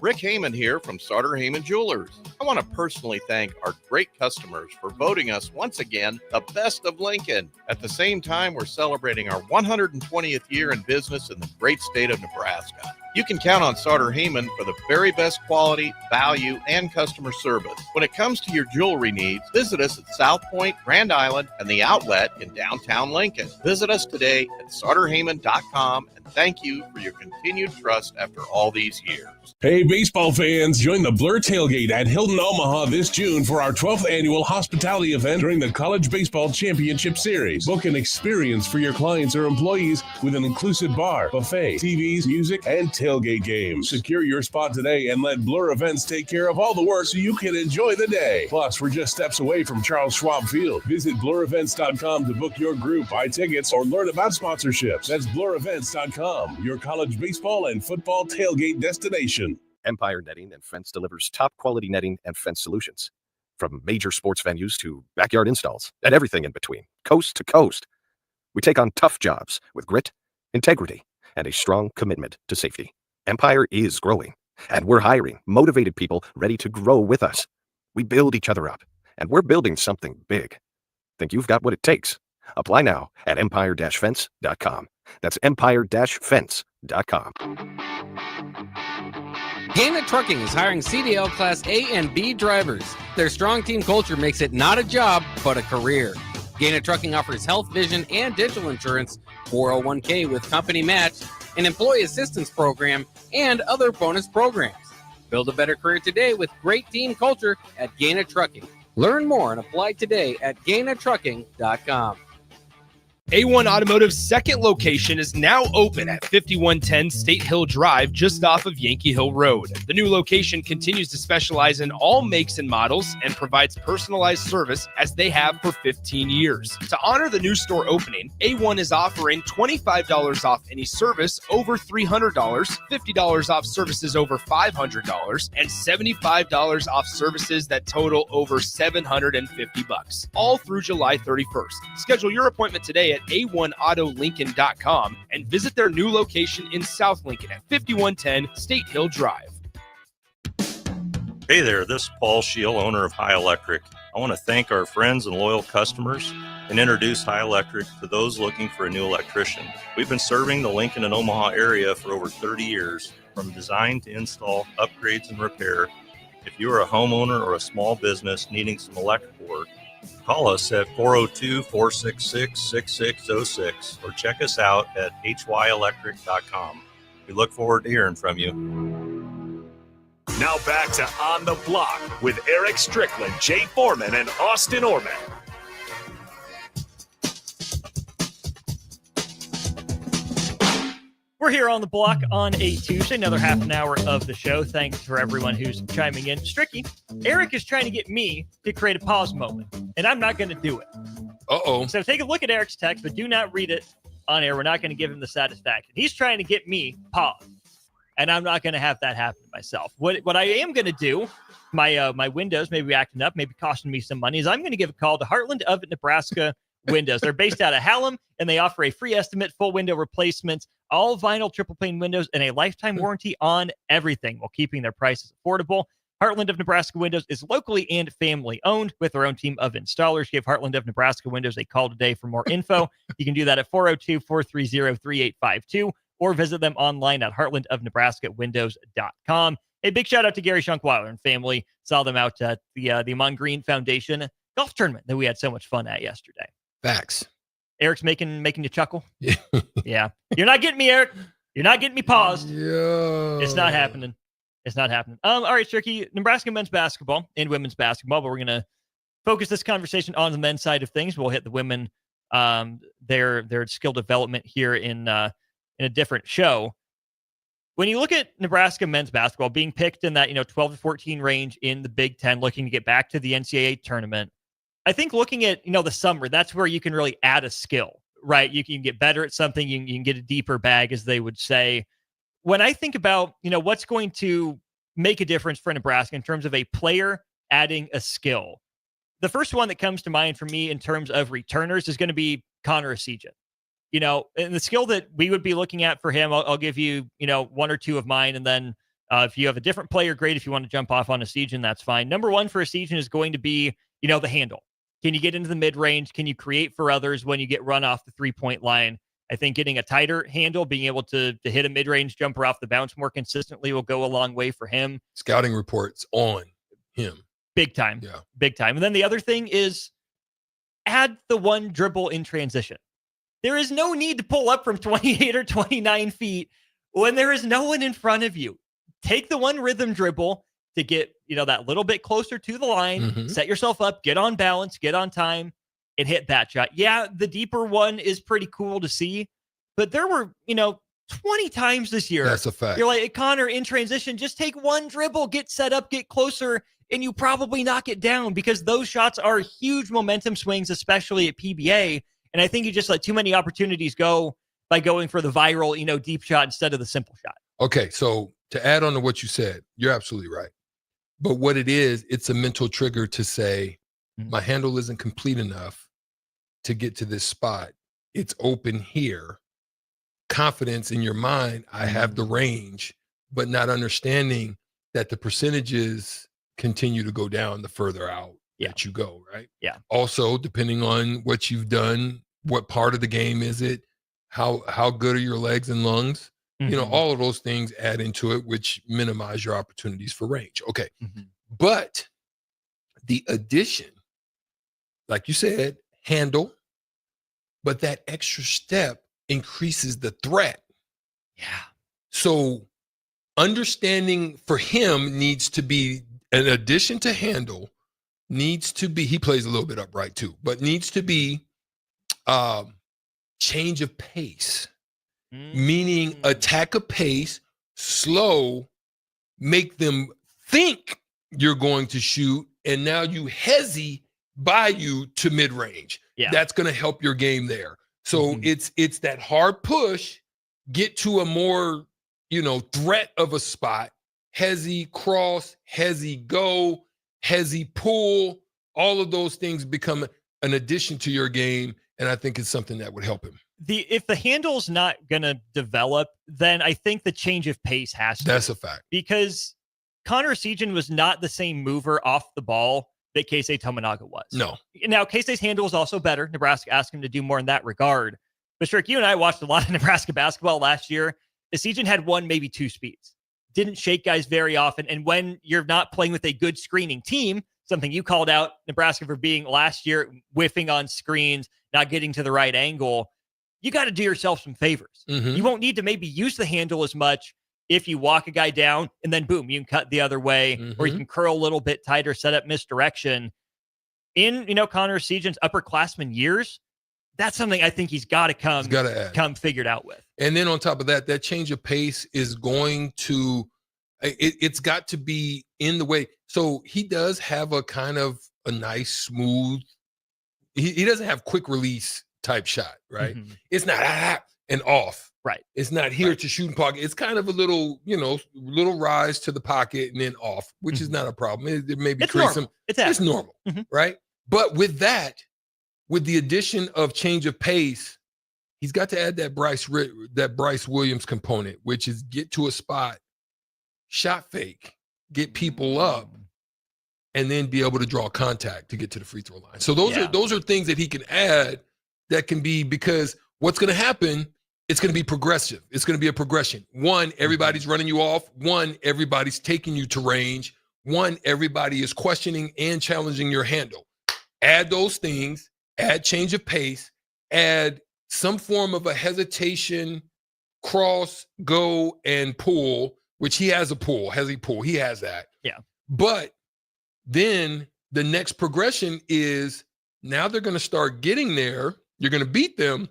Rick Heyman here from Sartor Heyman Jewelers. I want to personally thank our great customers for voting us once again the best of Lincoln. At the same time, we're celebrating our 120th year in business in the great state of Nebraska. You can count on Sartor Heyman for the very best quality, value, and customer service. When it comes to your jewelry needs, visit us at South Point, Grand Island, and the Outlet in downtown Lincoln. Visit us today at sartorheyman.com, and thank you for your continued trust after all these years. Hey, baseball fans, join the Blur Tailgate at Hilton Omaha this June for our 12th annual hospitality event during the College Baseball Championship Series. Book an experience for your clients or employees with an inclusive bar, buffet, TVs, music, and tailgate games. Secure your spot today and let Blur Events take care of all the work so you can enjoy the day. Plus, we're just steps away from Charles Schwab Field. Visit blurevents.com to book your group, buy tickets, or learn about sponsorships. That's blurevents.com, your college baseball and football tailgate destination. Empire Netting and Fence delivers top quality netting and fence solutions. From major sports venues to backyard installs and everything in between, coast to coast. We take on tough jobs with grit, integrity, and a strong commitment to safety. Empire is growing, and we're hiring motivated people ready to grow with us. We build each other up, and we're building something big. Think you've got what it takes? Apply now at empire-fence.com. That's empire-fence.com. Gannett Trucking is hiring CDL Class A and B drivers. Their strong team culture makes it not a job, but a career. Gannett Trucking offers health, vision, and dental insurance, 401k with company match, an employee assistance program, and other bonus programs. Build a better career today with great team culture at Gannett Trucking. Learn more and apply today at GannettTrucking.com. A1 Automotive's second location is now open at 5110 State Hill Drive, just off of Yankee Hill Road. The new location continues to specialize in all makes and models and provides personalized service as they have for 15 years. To honor the new store opening, A1 is offering $25 off any service over $300, $50 off services over $500, and $75 off services that total over $750, all through July 31st. Schedule your appointment today at a1autolincoln.com and visit their new location in South Lincoln at 5110 State Hill Drive. Hey there, this is Paul Scheel, owner of High Electric. I want to thank our friends and loyal customers and introduce High Electric to those looking for a new electrician. We've been serving the Lincoln and Omaha area for over 30 years, from design to install, upgrades, and repair. If you are a homeowner or a small business needing some electrical work, call us at 402-466-6606 or check us out at hyelectric.com. We look forward to hearing from you. Now back to On the Block with Eric Strickland, Jay Foreman, and Austin Orman. We're here on the block on a Tuesday, another half an hour of the show. Thanks for everyone who's chiming in. Stricky, Eric is trying to get me to create a pause moment, and I'm not going to do it. Uh-oh. So take a look at Eric's text, but do not read it on air. We're not going to give him the satisfaction. He's trying to get me paused and I'm not going to have that happen to myself. What I am going to do, my windows maybe acting up, maybe costing me some money, is I'm going to give a call to Heartland of Nebraska Windows. They're based out of Hallam, and they offer a free estimate, full window replacements, all vinyl triple pane windows, and a lifetime warranty on everything while keeping their prices affordable. Heartland of Nebraska Windows is locally and family owned with their own team of installers. Give Heartland of Nebraska Windows a call today for more info. You can do that at 402-430-3852 or visit them online at heartlandofnebraskawindows.com. A big shout out to Gary Schunkweiler and family. Saw them out at the Amon Green Foundation golf tournament that we had so much fun at yesterday. Facts. Eric's making you chuckle. Yeah. You're not getting me, Eric. You're not getting me paused. Yeah. It's not happening. It's not happening. All right, Stricky, Nebraska men's basketball and women's basketball, but we're going to focus this conversation on the men's side of things. We'll hit the women, their skill development here in a different show. When you look at Nebraska men's basketball being picked in that 12 to 14 range in the Big Ten, looking to get back to the NCAA tournament, I think looking at the summer, that's where you can really add a skill, right? You can get better at something. You can get a deeper bag, as they would say. When I think about, what's going to make a difference for Nebraska in terms of a player adding a skill, the first one that comes to mind for me in terms of returners is going to be Connor Essegian. And the skill that we would be looking at for him, I'll give you, one or two of mine. And then if you have a different player, great. If you want to jump off on Essegian, that's fine. Number one for Essegian is going to be, the handle. Can you get into the mid-range? Can you create for others when you get run off the three-point line? I think getting a tighter handle, being able to hit a mid-range jumper off the bounce more consistently will go a long way for him. Scouting reports on him. Big time. Yeah. Big time. And then the other thing is add the one dribble in transition. There is no need to pull up from 28 or 29 feet when there is no one in front of you. Take the one rhythm dribble to get, that little bit closer to the line, set yourself up, get on balance, get on time, and hit that shot. Yeah, the deeper one is pretty cool to see, but there were, 20 times this year. That's a fact. You're like, Connor, in transition, just take one dribble, get set up, get closer, and you probably knock it down, because those shots are huge momentum swings, especially at PBA. And I think you just let too many opportunities go by going for the viral, deep shot instead of the simple shot. Okay, so to add on to what you said, you're absolutely right. But what it is, it's a mental trigger to say, my handle isn't complete enough to get to this spot. It's open here. Confidence in your mind, I have the range, but not understanding that the percentages continue to go down the further out that you go, right? Yeah. Also, depending on what you've done, what part of the game is it, how good are your legs and lungs? All of those things add into it, which minimize your opportunities for range. Okay. But the addition, like you said, handle, but that extra step increases the threat. Yeah. So understanding for him needs to be an addition to handle, needs to be, he plays a little bit upright too, but needs to be change of pace. Meaning attack a pace, slow, make them think you're going to shoot, and now you hezzy by you to mid-range. Yeah. That's going to help your game there. So it's that hard push, get to a more, threat of a spot, hezzy cross, hezzy go, hezzy pull, all of those things become an addition to your game, and I think it's something that would help him. If the handle's not going to develop, then I think the change of pace has to. That's a fact. Because Connor Essegian was not the same mover off the ball that Keisei Tominaga was. No. Now, Keisei's handle is also better. Nebraska asked him to do more in that regard. But Strick, you and I watched a lot of Nebraska basketball last year. Essegian had one, maybe two speeds. Didn't shake guys very often. And when you're not playing with a good screening team, something you called out Nebraska for being last year, whiffing on screens, not getting to the right angle, you got to do yourself some favors. You won't need to maybe use the handle as much if you walk a guy down and then boom, you can cut the other way, or you can curl a little bit tighter, set up misdirection. In, Connor Essegian's upperclassman years, that's something I think he's got to come figured out with. And then on top of that, that change of pace is going to, it's got to be in the way. So he does have a kind of a nice, smooth, he doesn't have quick release type shot, right? It's not, and off. Right. It's not here to shoot in pocket. It's kind of a little, little rise to the pocket and then off, which is not a problem. It maybe creates some. It's normal, right? But with the addition of change of pace, he's got to add that Bryce Williams component, which is get to a spot, shot fake, get people up, and then be able to draw contact to get to the free throw line. So those are things that he can add that can be, because what's going to happen, it's going to be progressive. It's going to be a progression. One, everybody's running you off. One, everybody's taking you to range. One, everybody is questioning and challenging your handle. Add those things, add change of pace, add some form of a hesitation, cross, go, and pull, which he has a pull. Has he pull? He has that. Yeah. But then the next progression is now they're going to start getting there. You're going to beat them.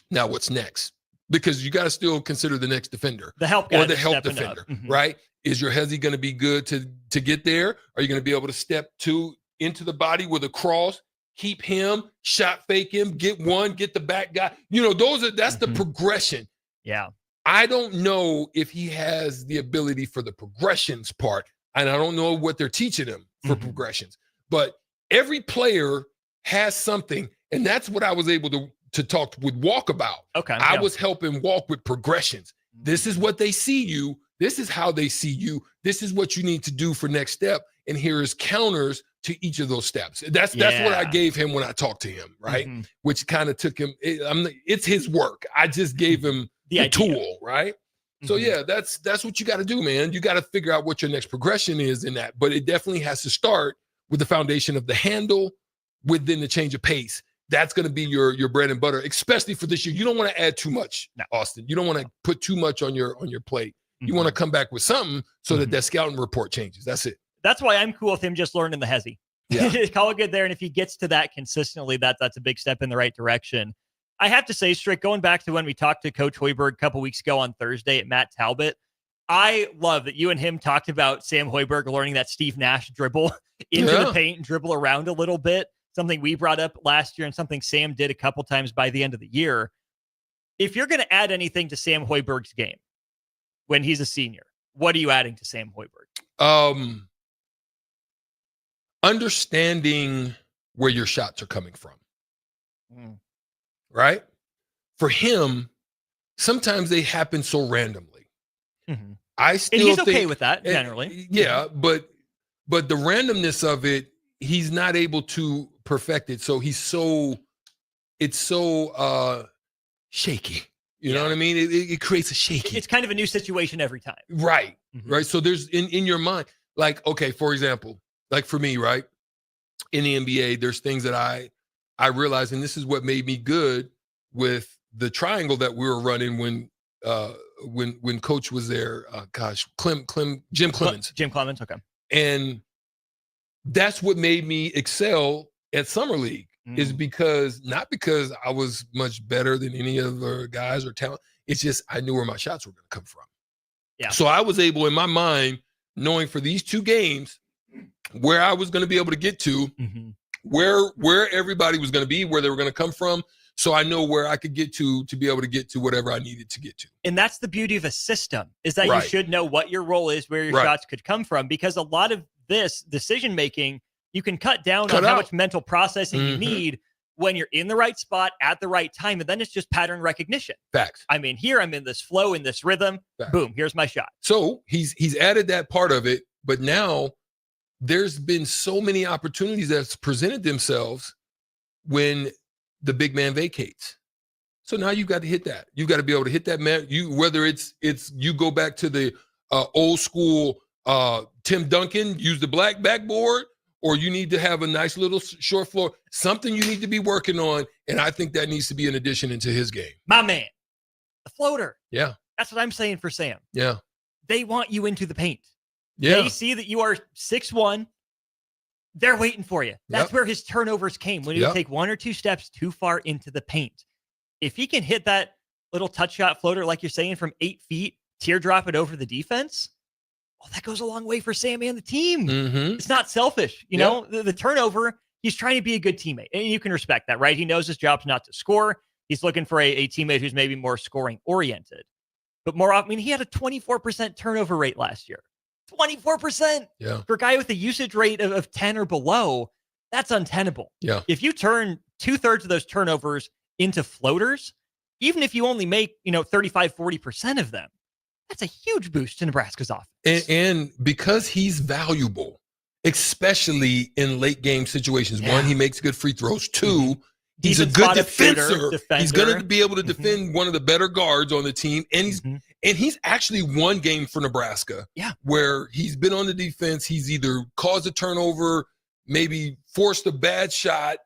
Now what's next? Because you got to still consider the next defender. The help guy or the help stepping defender, up. right? Is your hezzy going to be good to get there? Are you going to be able to step into the body with a cross, keep him, shot fake him, get one, get the back guy? That's the progression. Yeah. I don't know if he has the ability for the progressions part, and I don't know what they're teaching him for progressions. But every player has something, and that's what I was able to talk with Walk about. Okay. I was helping Walk with progressions. This is what they see you. This is how they see you. This is what you need to do for next step. And here is counters to each of those steps. That's what I gave him when I talked to him, right? Which kind of took him. It's his work. I just gave him the tool, right? So yeah, that's what you got to do, man. You got to figure out what your next progression is in that. But it definitely has to start with the foundation of the handle, within the change of pace. That's going to be your bread and butter, especially for this year. You don't want to add too much, Austin. You don't want to put too much on your plate. You want to come back with something so that scouting report changes. That's it. That's why I'm cool with him just learning the hezzy. Yeah. Call it good there. And if he gets to that consistently, that's a big step in the right direction. I have to say, Strick, going back to when we talked to Coach Hoiberg a couple weeks ago on Thursday at Matt Talbot, I love that you and him talked about Sam Hoiberg learning that Steve Nash dribble into the paint and dribble around a little bit. Something we brought up last year and something Sam did a couple times by the end of the year. If you're going to add anything to Sam Hoiberg's game when he's a senior, what are you adding to Sam Hoiberg? Understanding where your shots are coming from. Right? For him, sometimes they happen so randomly. I still and he's think, okay with that generally. Yeah, but the randomness of it, he's not able to perfect it. So it's so shaky. You know what I mean? It creates a shaky. It's kind of a new situation every time. Right. Right. So there's in your mind, like, okay, for example, like for me, right, in the NBA, there's things that I realized, and this is what made me good with the triangle that we were running when Coach was there. Jim Clemens. Jim Clemens, okay. And that's what made me excel at Summer League, is not because I was much better than any other guys or talent. It's just I knew where my shots were going to come from. Yeah. So I was able, in my mind, knowing for these two games where I was going to be able to get to, where everybody was going to be, where they were going to come from. So I know where I could get to be able to get to whatever I needed to get to. And that's the beauty of a system, is that you should know what your role is, where your shots could come from, because a lot of this decision-making, you can cut down on how much mental processing you need when you're in the right spot at the right time. And then it's just pattern recognition. Facts. I mean, here I'm in this flow, in this rhythm. Facts. Boom, here's my shot. So he's added that part of it, but now there's been so many opportunities that's presented themselves when the big man vacates. So now you've got to hit that. You've got to be able to hit that man. Whether it's you go back to the old school Tim Duncan, use the black backboard, or you need to have a nice little short floor, something you need to be working on. And I think that needs to be an addition into his game. My man, the floater. Yeah. That's what I'm saying for Sam. Yeah. They want you into the paint. Yeah. They see that you are 6'1". They're waiting for you. That's where his turnovers came, when he would take one or two steps too far into the paint. If he can hit that little touch shot floater, like you're saying, from 8 feet, teardrop it over the defense, that goes a long way for Sam and the team. It's not selfish. You know, the turnover, he's trying to be a good teammate. And you can respect that, right? He knows his job's not to score. He's looking for a teammate who's maybe more scoring oriented. But more often, he had a 24% turnover rate last year. 24%. Yeah. For a guy with a usage rate of 10 or below, that's untenable. Yeah. If you turn 2/3 of those turnovers into floaters, even if you only make, 35, 40% of them, that's a huge boost to Nebraska's offense. And because he's valuable, especially in late game situations, one, he makes good free throws. Two, he's a good defender. He's going to be able to defend one of the better guards on the team. And he's actually won game for Nebraska. Yeah. Where he's been on the defense. He's either caused a turnover, maybe forced a bad shot,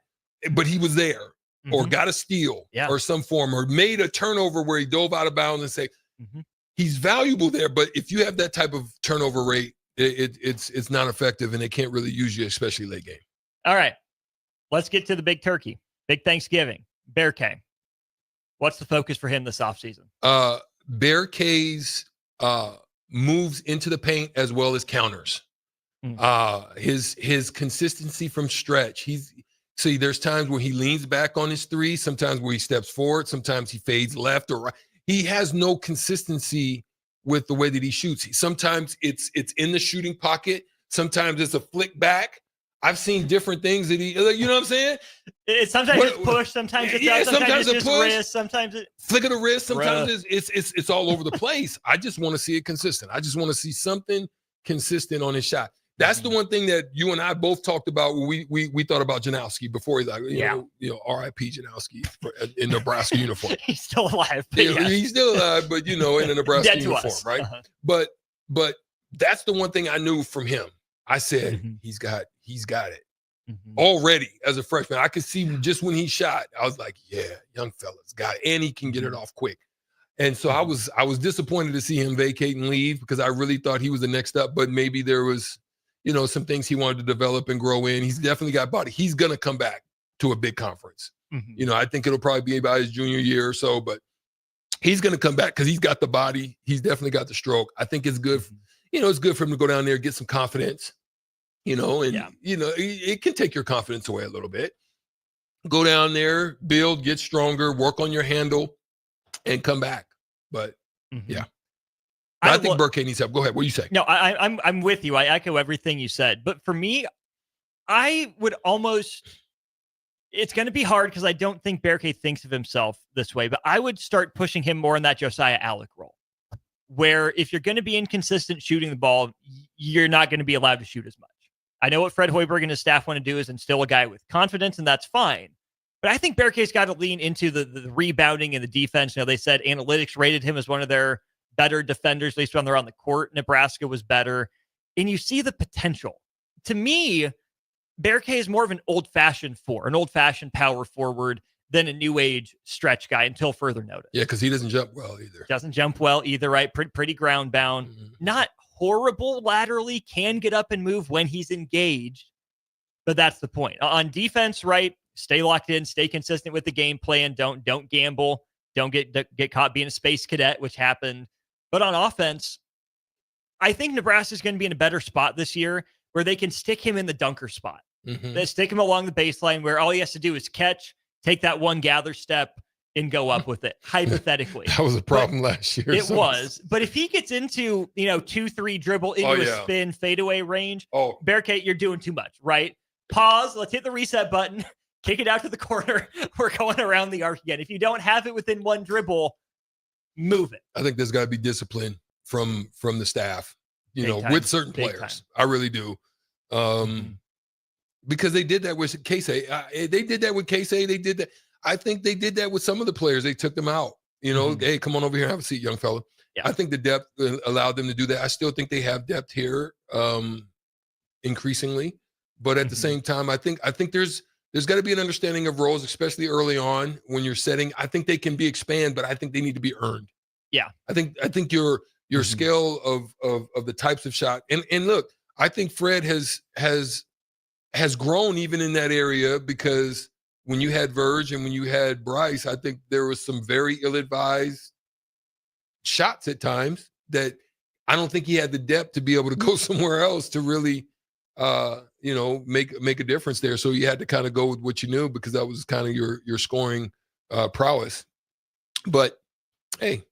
but he was there, or got a steal or some form, or made a turnover where he dove out of bounds and say, he's valuable there. But if you have that type of turnover rate, it's not effective, and they can't really use you, especially late game. All right. Let's get to the big turkey. Big Thanksgiving. Bear K. What's the focus for him this offseason? Bear K's moves into the paint as well as counters. His consistency from stretch. There's times where he leans back on his three, sometimes where he steps forward, sometimes he fades left or right. He has no consistency with the way that he shoots. Sometimes it's in the shooting pocket, sometimes it's a flick back. I've seen different things that you know what I'm saying? Sometimes it's push, sometimes it's out, sometimes it's just push, wrist, sometimes it's flick of the wrist, sometimes it's all over the place. I just want to see it consistent. I just want to see something consistent on his shot. That's the one thing that you and I both talked about when we thought about Janowski before. He's like, you know, R.I.P. Janowski in Nebraska uniform. He's still alive. He's still alive, but in a Nebraska uniform, right? Uh-huh. But that's the one thing I knew from him. I said he's got it already as a freshman. I could see just when he shot, I was like, yeah, young fella's got it, and he can get it off quick. And so I was disappointed to see him vacate and leave, because I really thought he was the next up, but maybe there was, some things he wanted to develop and grow in. He's definitely got body. He's going to come back to a big conference. I think it'll probably be about his junior year or so, but he's going to come back because he's got the body. He's definitely got the stroke. I think it's good. It's good for him to go down there and get some confidence, it can take your confidence away a little bit. Go down there, build, get stronger, work on your handle, and come back. But yeah. I think Burke needs help. Go ahead. What do you say? No, I'm with you. I echo everything you said. But for me, I would almost, it's going to be hard because I don't think Berkay thinks of himself this way, but I would start pushing him more in that Josiah Allick role, where if you're going to be inconsistent shooting the ball, you're not going to be allowed to shoot as much. I know what Fred Hoiberg and his staff want to do is instill a guy with confidence, and that's fine. But I think Berkay's got to lean into the rebounding and the defense. They said analytics rated him as one of their better defenders, at least when they're on the court. Nebraska was better. And you see the potential. To me, Berkay is more of an old-fashioned power forward than a new age stretch guy until further notice. Yeah, because he doesn't jump well either. Doesn't jump well either, right? Pretty ground bound. Not horrible laterally, can get up and move when he's engaged. But that's the point. On defense, right? Stay locked in, stay consistent with the game plan. Don't gamble. Don't get caught being a space cadet, which happened. But on offense, I think Nebraska's going to be in a better spot this year where they can stick him in the dunker spot. They stick him along the baseline where all he has to do is catch, take that one gather step, and go up with it, hypothetically. That was a problem last year. It was. But if he gets into, 2-3 dribble into a spin fadeaway range, Berkay, you're doing too much, right? Pause. Let's hit the reset button. Kick it out to the corner. We're going around the arc again. If you don't have it within one dribble, move it. I think there's got to be discipline from the staff, with certain players. I really do. Because they did that with Casey. They did that with Casey. They did that. I think they did that with some of the players. They took them out. Hey, come on over here and have a seat, young fella. Yeah. I think the depth allowed them to do that. I still think they have depth here, increasingly. But at the same time, I think there's got to be an understanding of roles, especially early on when you're setting. I think they can be expanded, but I think they need to be earned. Yeah. I think your scale of the types of shot and look, I think Fred has grown even in that area, because when you had Verge and when you had Bryce, I think there was some very ill-advised shots at times that I don't think he had the depth to be able to go somewhere else to really make a difference there. So you had to kind of go with what you knew, because that was kind of your scoring prowess. But hey,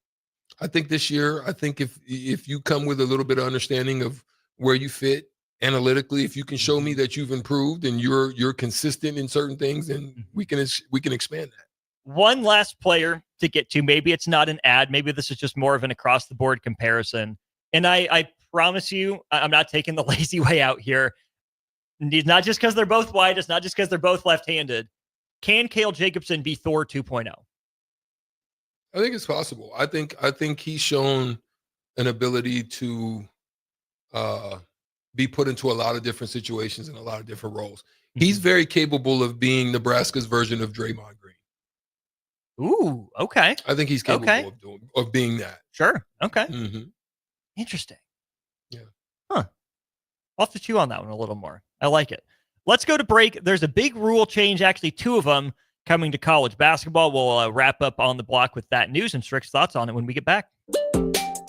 I think this year, if you come with a little bit of understanding of where you fit analytically, if you can show me that you've improved and you're consistent in certain things, then we can expand that. One last player to get to. Maybe it's not an ad. Maybe this is just more of an across-the-board comparison. And I promise you, I'm not taking the lazy way out here. It's not just because they're both wide. It's not just because they're both left-handed. Can Cale Jacobson be Thor 2.0? I think it's possible. I think he's shown an ability to be put into a lot of different situations and a lot of different roles. He's very capable of being Nebraska's version of Draymond Green. Ooh, okay. I think he's capable of being that. Sure. Okay. Mm-hmm. Interesting. Yeah. Huh. I'll have to chew on that one a little more. I like it. Let's go to break. There's a big rule change, actually 2 of them, coming to college basketball. We'll wrap up On the Block with that news and Strick's thoughts on it when we get back.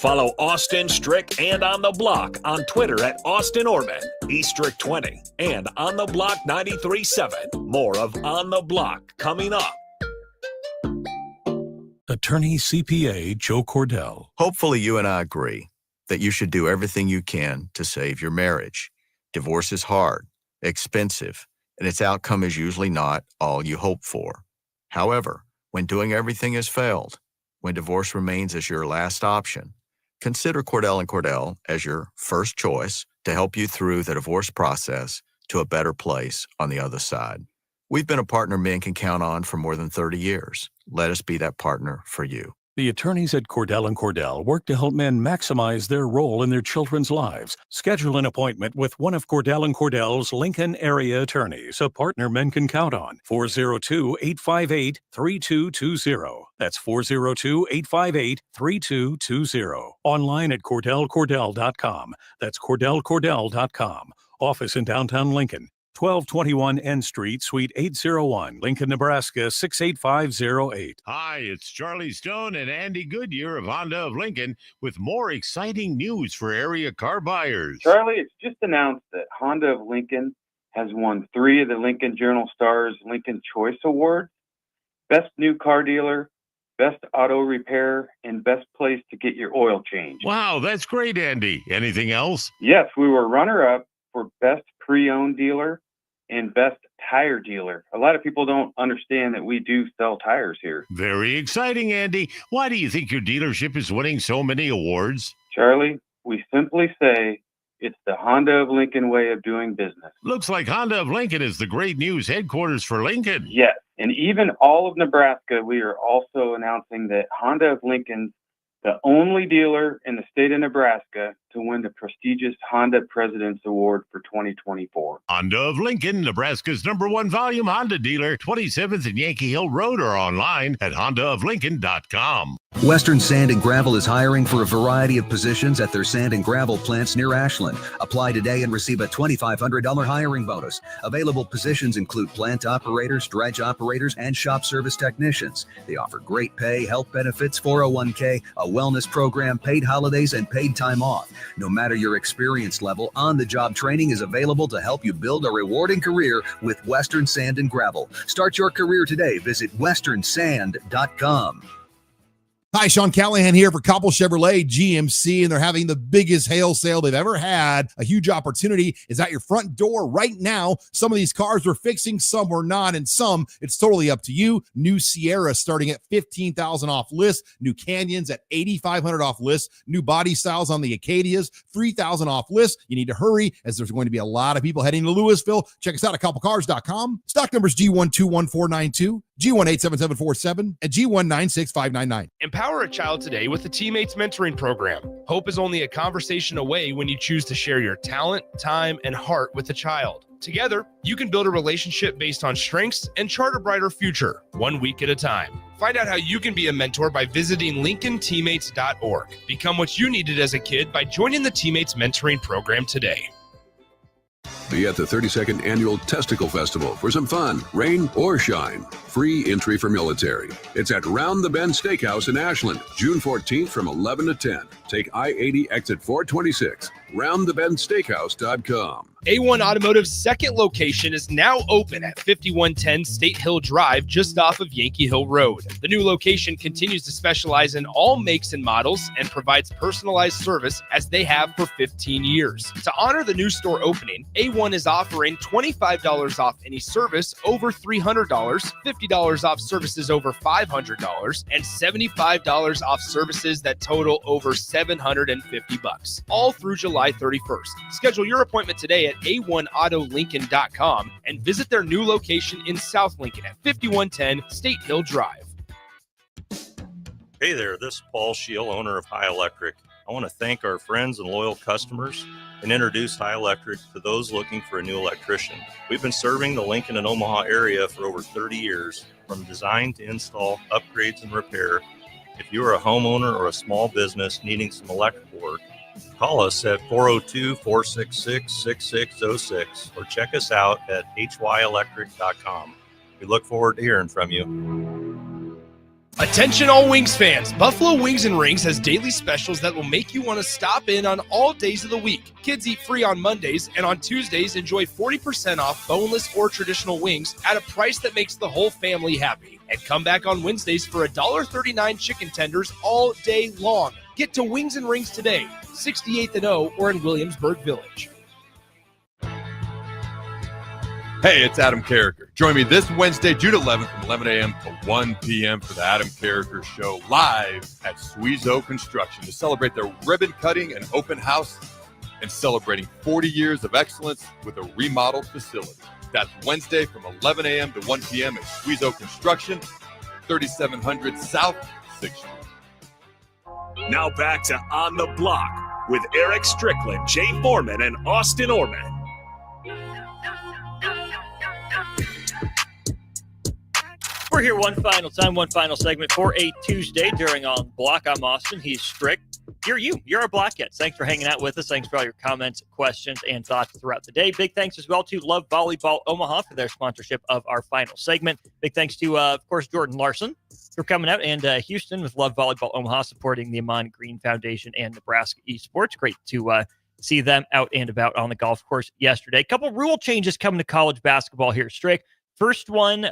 Follow Austin Strick and On the Block on Twitter at Austin Orman, eStrick20, and On the Block 93.7. More of On the Block coming up. Attorney CPA Joe Cordell. Hopefully you and I agree that you should do everything you can to save your marriage. Divorce is hard, expensive, and its outcome is usually not all you hope for. However, when doing everything has failed, when divorce remains as your last option, consider Cordell & Cordell as your first choice to help you through the divorce process to a better place on the other side. We've been a partner men can count on for more than 30 years. Let us be that partner for you. The attorneys at Cordell & Cordell work to help men maximize their role in their children's lives. Schedule an appointment with one of Cordell & Cordell's Lincoln area attorneys, a partner men can count on. 402-858-3220. That's 402-858-3220. Online at CordellCordell.com. That's CordellCordell.com. Office in downtown Lincoln. 1221 N Street, Suite 801, Lincoln, Nebraska 68508. Hi, it's Charlie Stone and Andy Goodyear of Honda of Lincoln with more exciting news for area car buyers. Charlie, it's just announced that Honda of Lincoln has won 3 of the Lincoln Journal-Star's Lincoln Choice Awards: Best New Car Dealer, Best Auto Repair, and Best Place to Get Your Oil Changed. Wow, that's great, Andy. Anything else? Yes, we were runner-up for Best Pre-Owned Dealer and Best Tire Dealer. A lot of people don't understand that we do sell tires here. Very exciting, Andy. Why do you think your dealership is winning so many awards? Charlie, we simply say it's the Honda of Lincoln way of doing business. Looks like Honda of Lincoln is the great news headquarters for Lincoln. Yes, and even all of Nebraska, we are also announcing that Honda of Lincoln's the only dealer in the state of Nebraska to win the prestigious Honda President's Award for 2024. Honda of Lincoln, Nebraska's #1 volume Honda dealer, 27th and Yankee Hill Road, or online at hondaoflincoln.com. Western Sand and Gravel is hiring for a variety of positions at their sand and gravel plants near Ashland. Apply today and receive a $2,500 hiring bonus. Available positions include plant operators, dredge operators, and shop service technicians. They offer great pay, health benefits, 401k, a wellness program, paid holidays, and paid time off. No matter your experience level, on-the-job training is available to help you build a rewarding career with Western Sand and Gravel. Start your career today. Visit westernsand.com. Hi, Sean Callahan here for Copple Chevrolet GMC, and they're having the biggest hail sale they've ever had. A huge opportunity is at your front door right now. Some of these cars we're fixing, some we're not, and some it's totally up to you. New Sierra starting at $15,000 off list. New Canyons at $8,500 off list. New body styles on the Acadias, $3,000 off list. You need to hurry as there's going to be a lot of people heading to Louisville. Check us out at copplecars.com. Stock numbers G121492, G187747, and G196599. Empower a child today with the Teammates Mentoring Program. Hope is only a conversation away when you choose to share your talent, time, and heart with the child. Together, you can build a relationship based on strengths and chart a brighter future, 1 week at a time. Find out how you can be a mentor by visiting LincolnTeammates.org. Become what you needed as a kid by joining the Teammates Mentoring Program today. Be at the 32nd Annual Testicle Festival for some fun, rain or shine. Free entry for military. It's at Round the Bend Steakhouse in Ashland, June 14th from 11 to 10. Take I-80 exit 426. RoundTheBendSteakhouse.com. A1 Automotive's second location is now open at 5110 State Hill Drive, just off of Yankee Hill Road. The new location continues to specialize in all makes and models and provides personalized service as they have for 15 years. To honor the new store opening, A1 is offering $25 off any service over $300, $50 off services over $500, and $75 off services that total over $750, all through July 31st. Schedule your appointment today at a1autolincoln.com and visit their new location in South Lincoln at 5110 State Hill Drive. Hey there, this is Paul Scheel, owner of High Electric. I want to thank our friends and loyal customers and introduce High Electric to those looking for a new electrician. We've been serving the Lincoln and Omaha area for over 30 years, from design to install, upgrades, and repair. If you are a homeowner or a small business needing some electrical work, call us at 402-466-6606 or check us out at hyelectric.com. We look forward to hearing from you. Attention all Wings fans, Buffalo Wings and Rings has daily specials that will make you want to stop in on all days of the week. Kids eat free on Mondays, and on Tuesdays enjoy 40% off boneless or traditional wings at a price that makes the whole family happy. And come back on Wednesdays for $1.39 chicken tenders all day long. Get to Wings and Rings today, 68th and O, or in Williamsburg Village. Hey, it's Adam Carricker. Join me this Wednesday, June 11th from 11 a.m. to 1 p.m. for the Adam Carricker Show live at Suizo Construction to celebrate their ribbon cutting and open house and celebrating 40 years of excellence with a remodeled facility. That's Wednesday from 11 a.m. to 1 p.m. at Suizo Construction, 3700 South 6th Street. Now back to On the Block with Eric Strickland, Jay Foreman, and Austin Orman. We're here one final time, one final segment for a Tuesday during On the Block. I'm Austin. He's Strick. You're our Blockheads. Thanks for hanging out with us. Thanks for all your comments, questions, and thoughts throughout the day. Big thanks as well to Love Volleyball Omaha for their sponsorship of our final segment. Big thanks to, of course, Jordan Larson for coming out, and Houston with Love Volleyball Omaha supporting the Amon Green Foundation and Nebraska Esports. Great to see them out and about on the golf course yesterday. A couple rule changes coming to college basketball here, Strick. First one,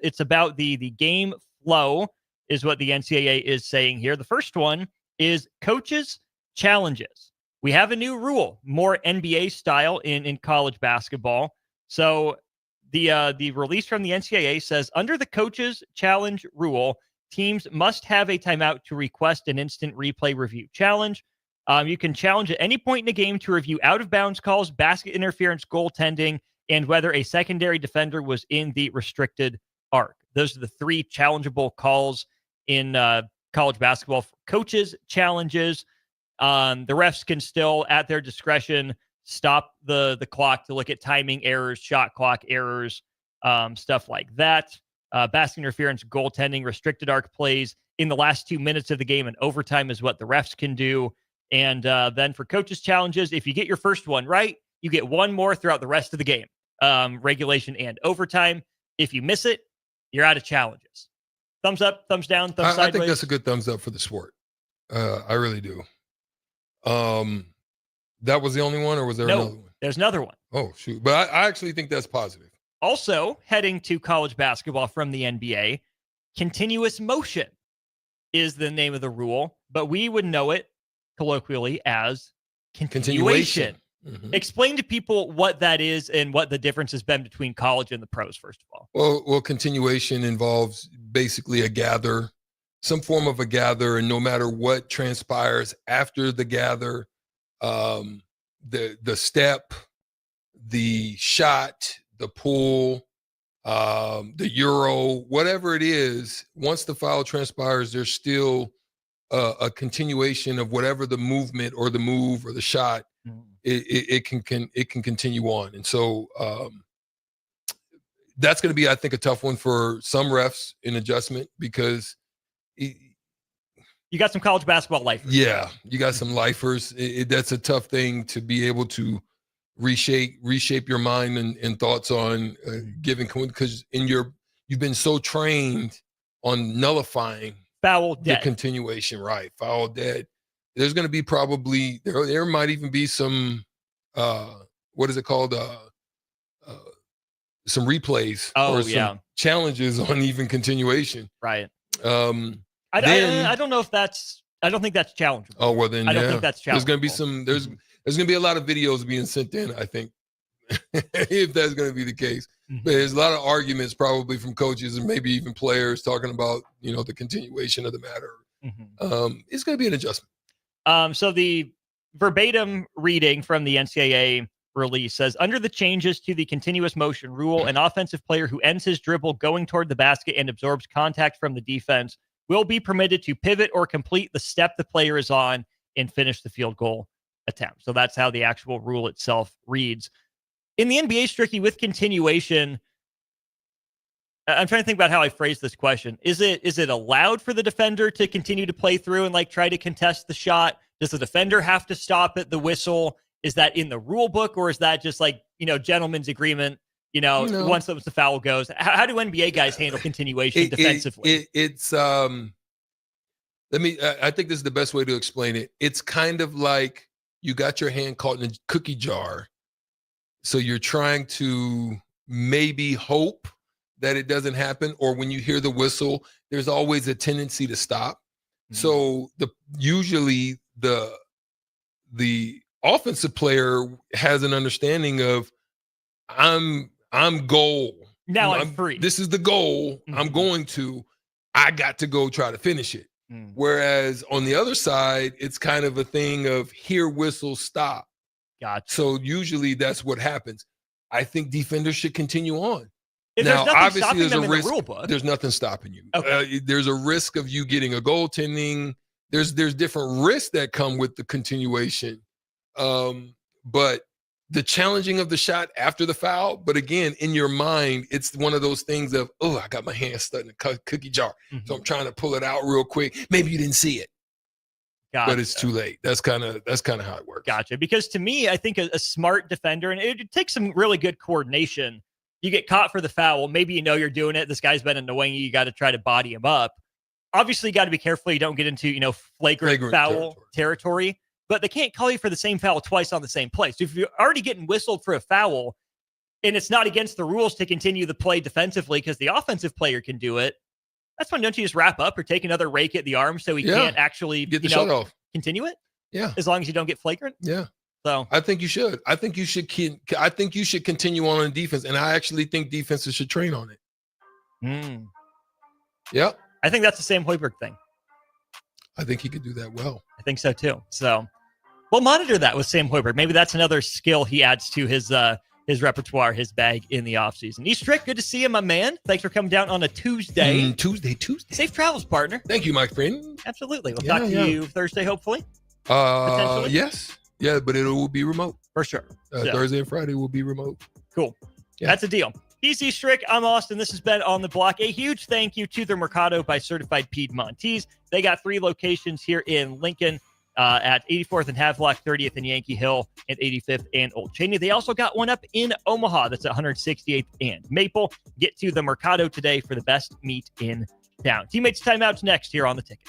it's about the game flow is what the NCAA is saying here. The first one is coaches' challenges. We have a new rule, more NBA style in college basketball. So the release from the NCAA says, under the coaches' challenge rule, teams must have a timeout to request an instant replay review challenge. You can challenge at any point in the game to review out-of-bounds calls, basket interference, goaltending, and whether a secondary defender was in the restricted arc. Those are the three challengeable calls in college basketball. Coaches' challenges. The refs can still, at their discretion, stop the clock to look at timing errors, shot clock errors, stuff like that. Basket interference, goaltending, restricted arc plays in the last 2 minutes of the game and overtime is what the refs can do. And then for coaches' challenges, if you get your first one right, you get one more throughout the rest of the game, regulation and overtime. If you miss it, you're out of challenges. Thumbs up, thumbs down, thumbs sideways. I think that's a good thumbs up for the sport. I really do. That was the only one, or was there another one? There's another one. Oh, shoot. But I actually think that's positive. Also, heading to college basketball from the NBA, continuous motion is the name of the rule, but we would know it colloquially as continuation. Mm-hmm. Explain to people what that is and what the difference has been between college and the pros, first of all. Well, continuation involves basically a gather, some form of a gather, and no matter what transpires after the gather, the step, the shot, the pull, the euro, whatever it is, once the foul transpires, there's still a continuation of whatever the movement or the move or the shot. It can continue on. And so that's going to be, I think, a tough one for some refs in adjustment because you got some college basketball lifers. Yeah, you got some lifers. That's a tough thing to be able to reshape your mind and thoughts on giving, because you've been so trained on nullifying foul dead the continuation, right? Foul dead. there's going to be probably there might even be some what is it called? Some replays or some challenges on even continuation. Right. I don't know if that's. I don't think that's challengeable. Oh well, then I don't think that's challengeable. There's going to be some. There's going to be a lot of videos being sent in. I think if that's going to be the case, but there's a lot of arguments probably from coaches and maybe even players talking about the continuation of the matter. It's going to be an adjustment. So the verbatim reading from the NCAA release says, under the changes to the continuous motion rule, an offensive player who ends his dribble going toward the basket and absorbs contact from the defense will be permitted to pivot or complete the step the player is on and finish the field goal attempt. So that's how the actual rule itself reads. In the NBA, Stricky, with continuation, I'm trying to think about how I phrase this question. Is it allowed for the defender to continue to play through and try to contest the shot? Does the defender have to stop at the whistle? Is that in the rule book, or is that just gentleman's agreement? Once the foul goes, how do NBA guys handle continuation defensively? I think this is the best way to explain it. It's kind of like you got your hand caught in a cookie jar. So you're trying to maybe hope that it doesn't happen, or when you hear the whistle, there's always a tendency to stop. So usually the offensive player has an understanding of I'm goal. Now I'm free. This is the goal. I got to go try to finish it. Whereas on the other side, it's kind of a thing of hear whistle, stop. Gotcha. So usually that's what happens. I think defenders should continue on. Now, obviously, there's a risk. The rule book. There's nothing stopping you. Okay. There's a risk of you getting a goaltending. There's different risks that come with the continuation. But the challenging of the shot after the foul, but again, in your mind, it's one of those things of, I got my hand stuck in a cookie jar. So I'm trying to pull it out real quick. Maybe you didn't see it. Gotcha. But it's too late. That's kind of how it works. Gotcha. Because to me, I think a smart defender, and it takes some really good coordination. You get caught for the foul. Maybe you're doing it. This guy's been annoying you. You got to try to body him up. Obviously, you got to be careful you don't get into flagrant foul territory. But they can't call you for the same foul twice on the same play. So if you're already getting whistled for a foul and it's not against the rules to continue the play defensively because the offensive player can do it, that's when don't you just wrap up or take another rake at the arm so he can't actually get the shot off. Continue it? Yeah. As long as you don't get flagrant? Yeah. So I think you should. I think you should continue on defense. And I actually think defenses should train on it. Yep. I think that's the Sam Hoiberg thing. I think he could do that well. I think so too. So we'll monitor that with Sam Hoiberg. Maybe that's another skill he adds to his repertoire, his bag in the offseason. East Strick, good to see you, my man. Thanks for coming down on a Tuesday. Tuesday. Safe travels, partner. Thank you, my friend. Absolutely. We'll talk to you Thursday, hopefully. Yes. Yeah, but it will be remote. For sure. Thursday and Friday will be remote. Cool. Yeah. That's a deal. He's East Strick. I'm Austin. This has been On the Block. A huge thank you to the Mercado by Certified Piedmontese. They got 3 locations here in Lincoln. At 84th and Havelock, 30th and Yankee Hill, and 85th and Old Cheney. They also got one up in Omaha. That's at 168th and Maple. Get to the Mercado today for the best meat in town. Teammates Timeout's next here on The Ticket.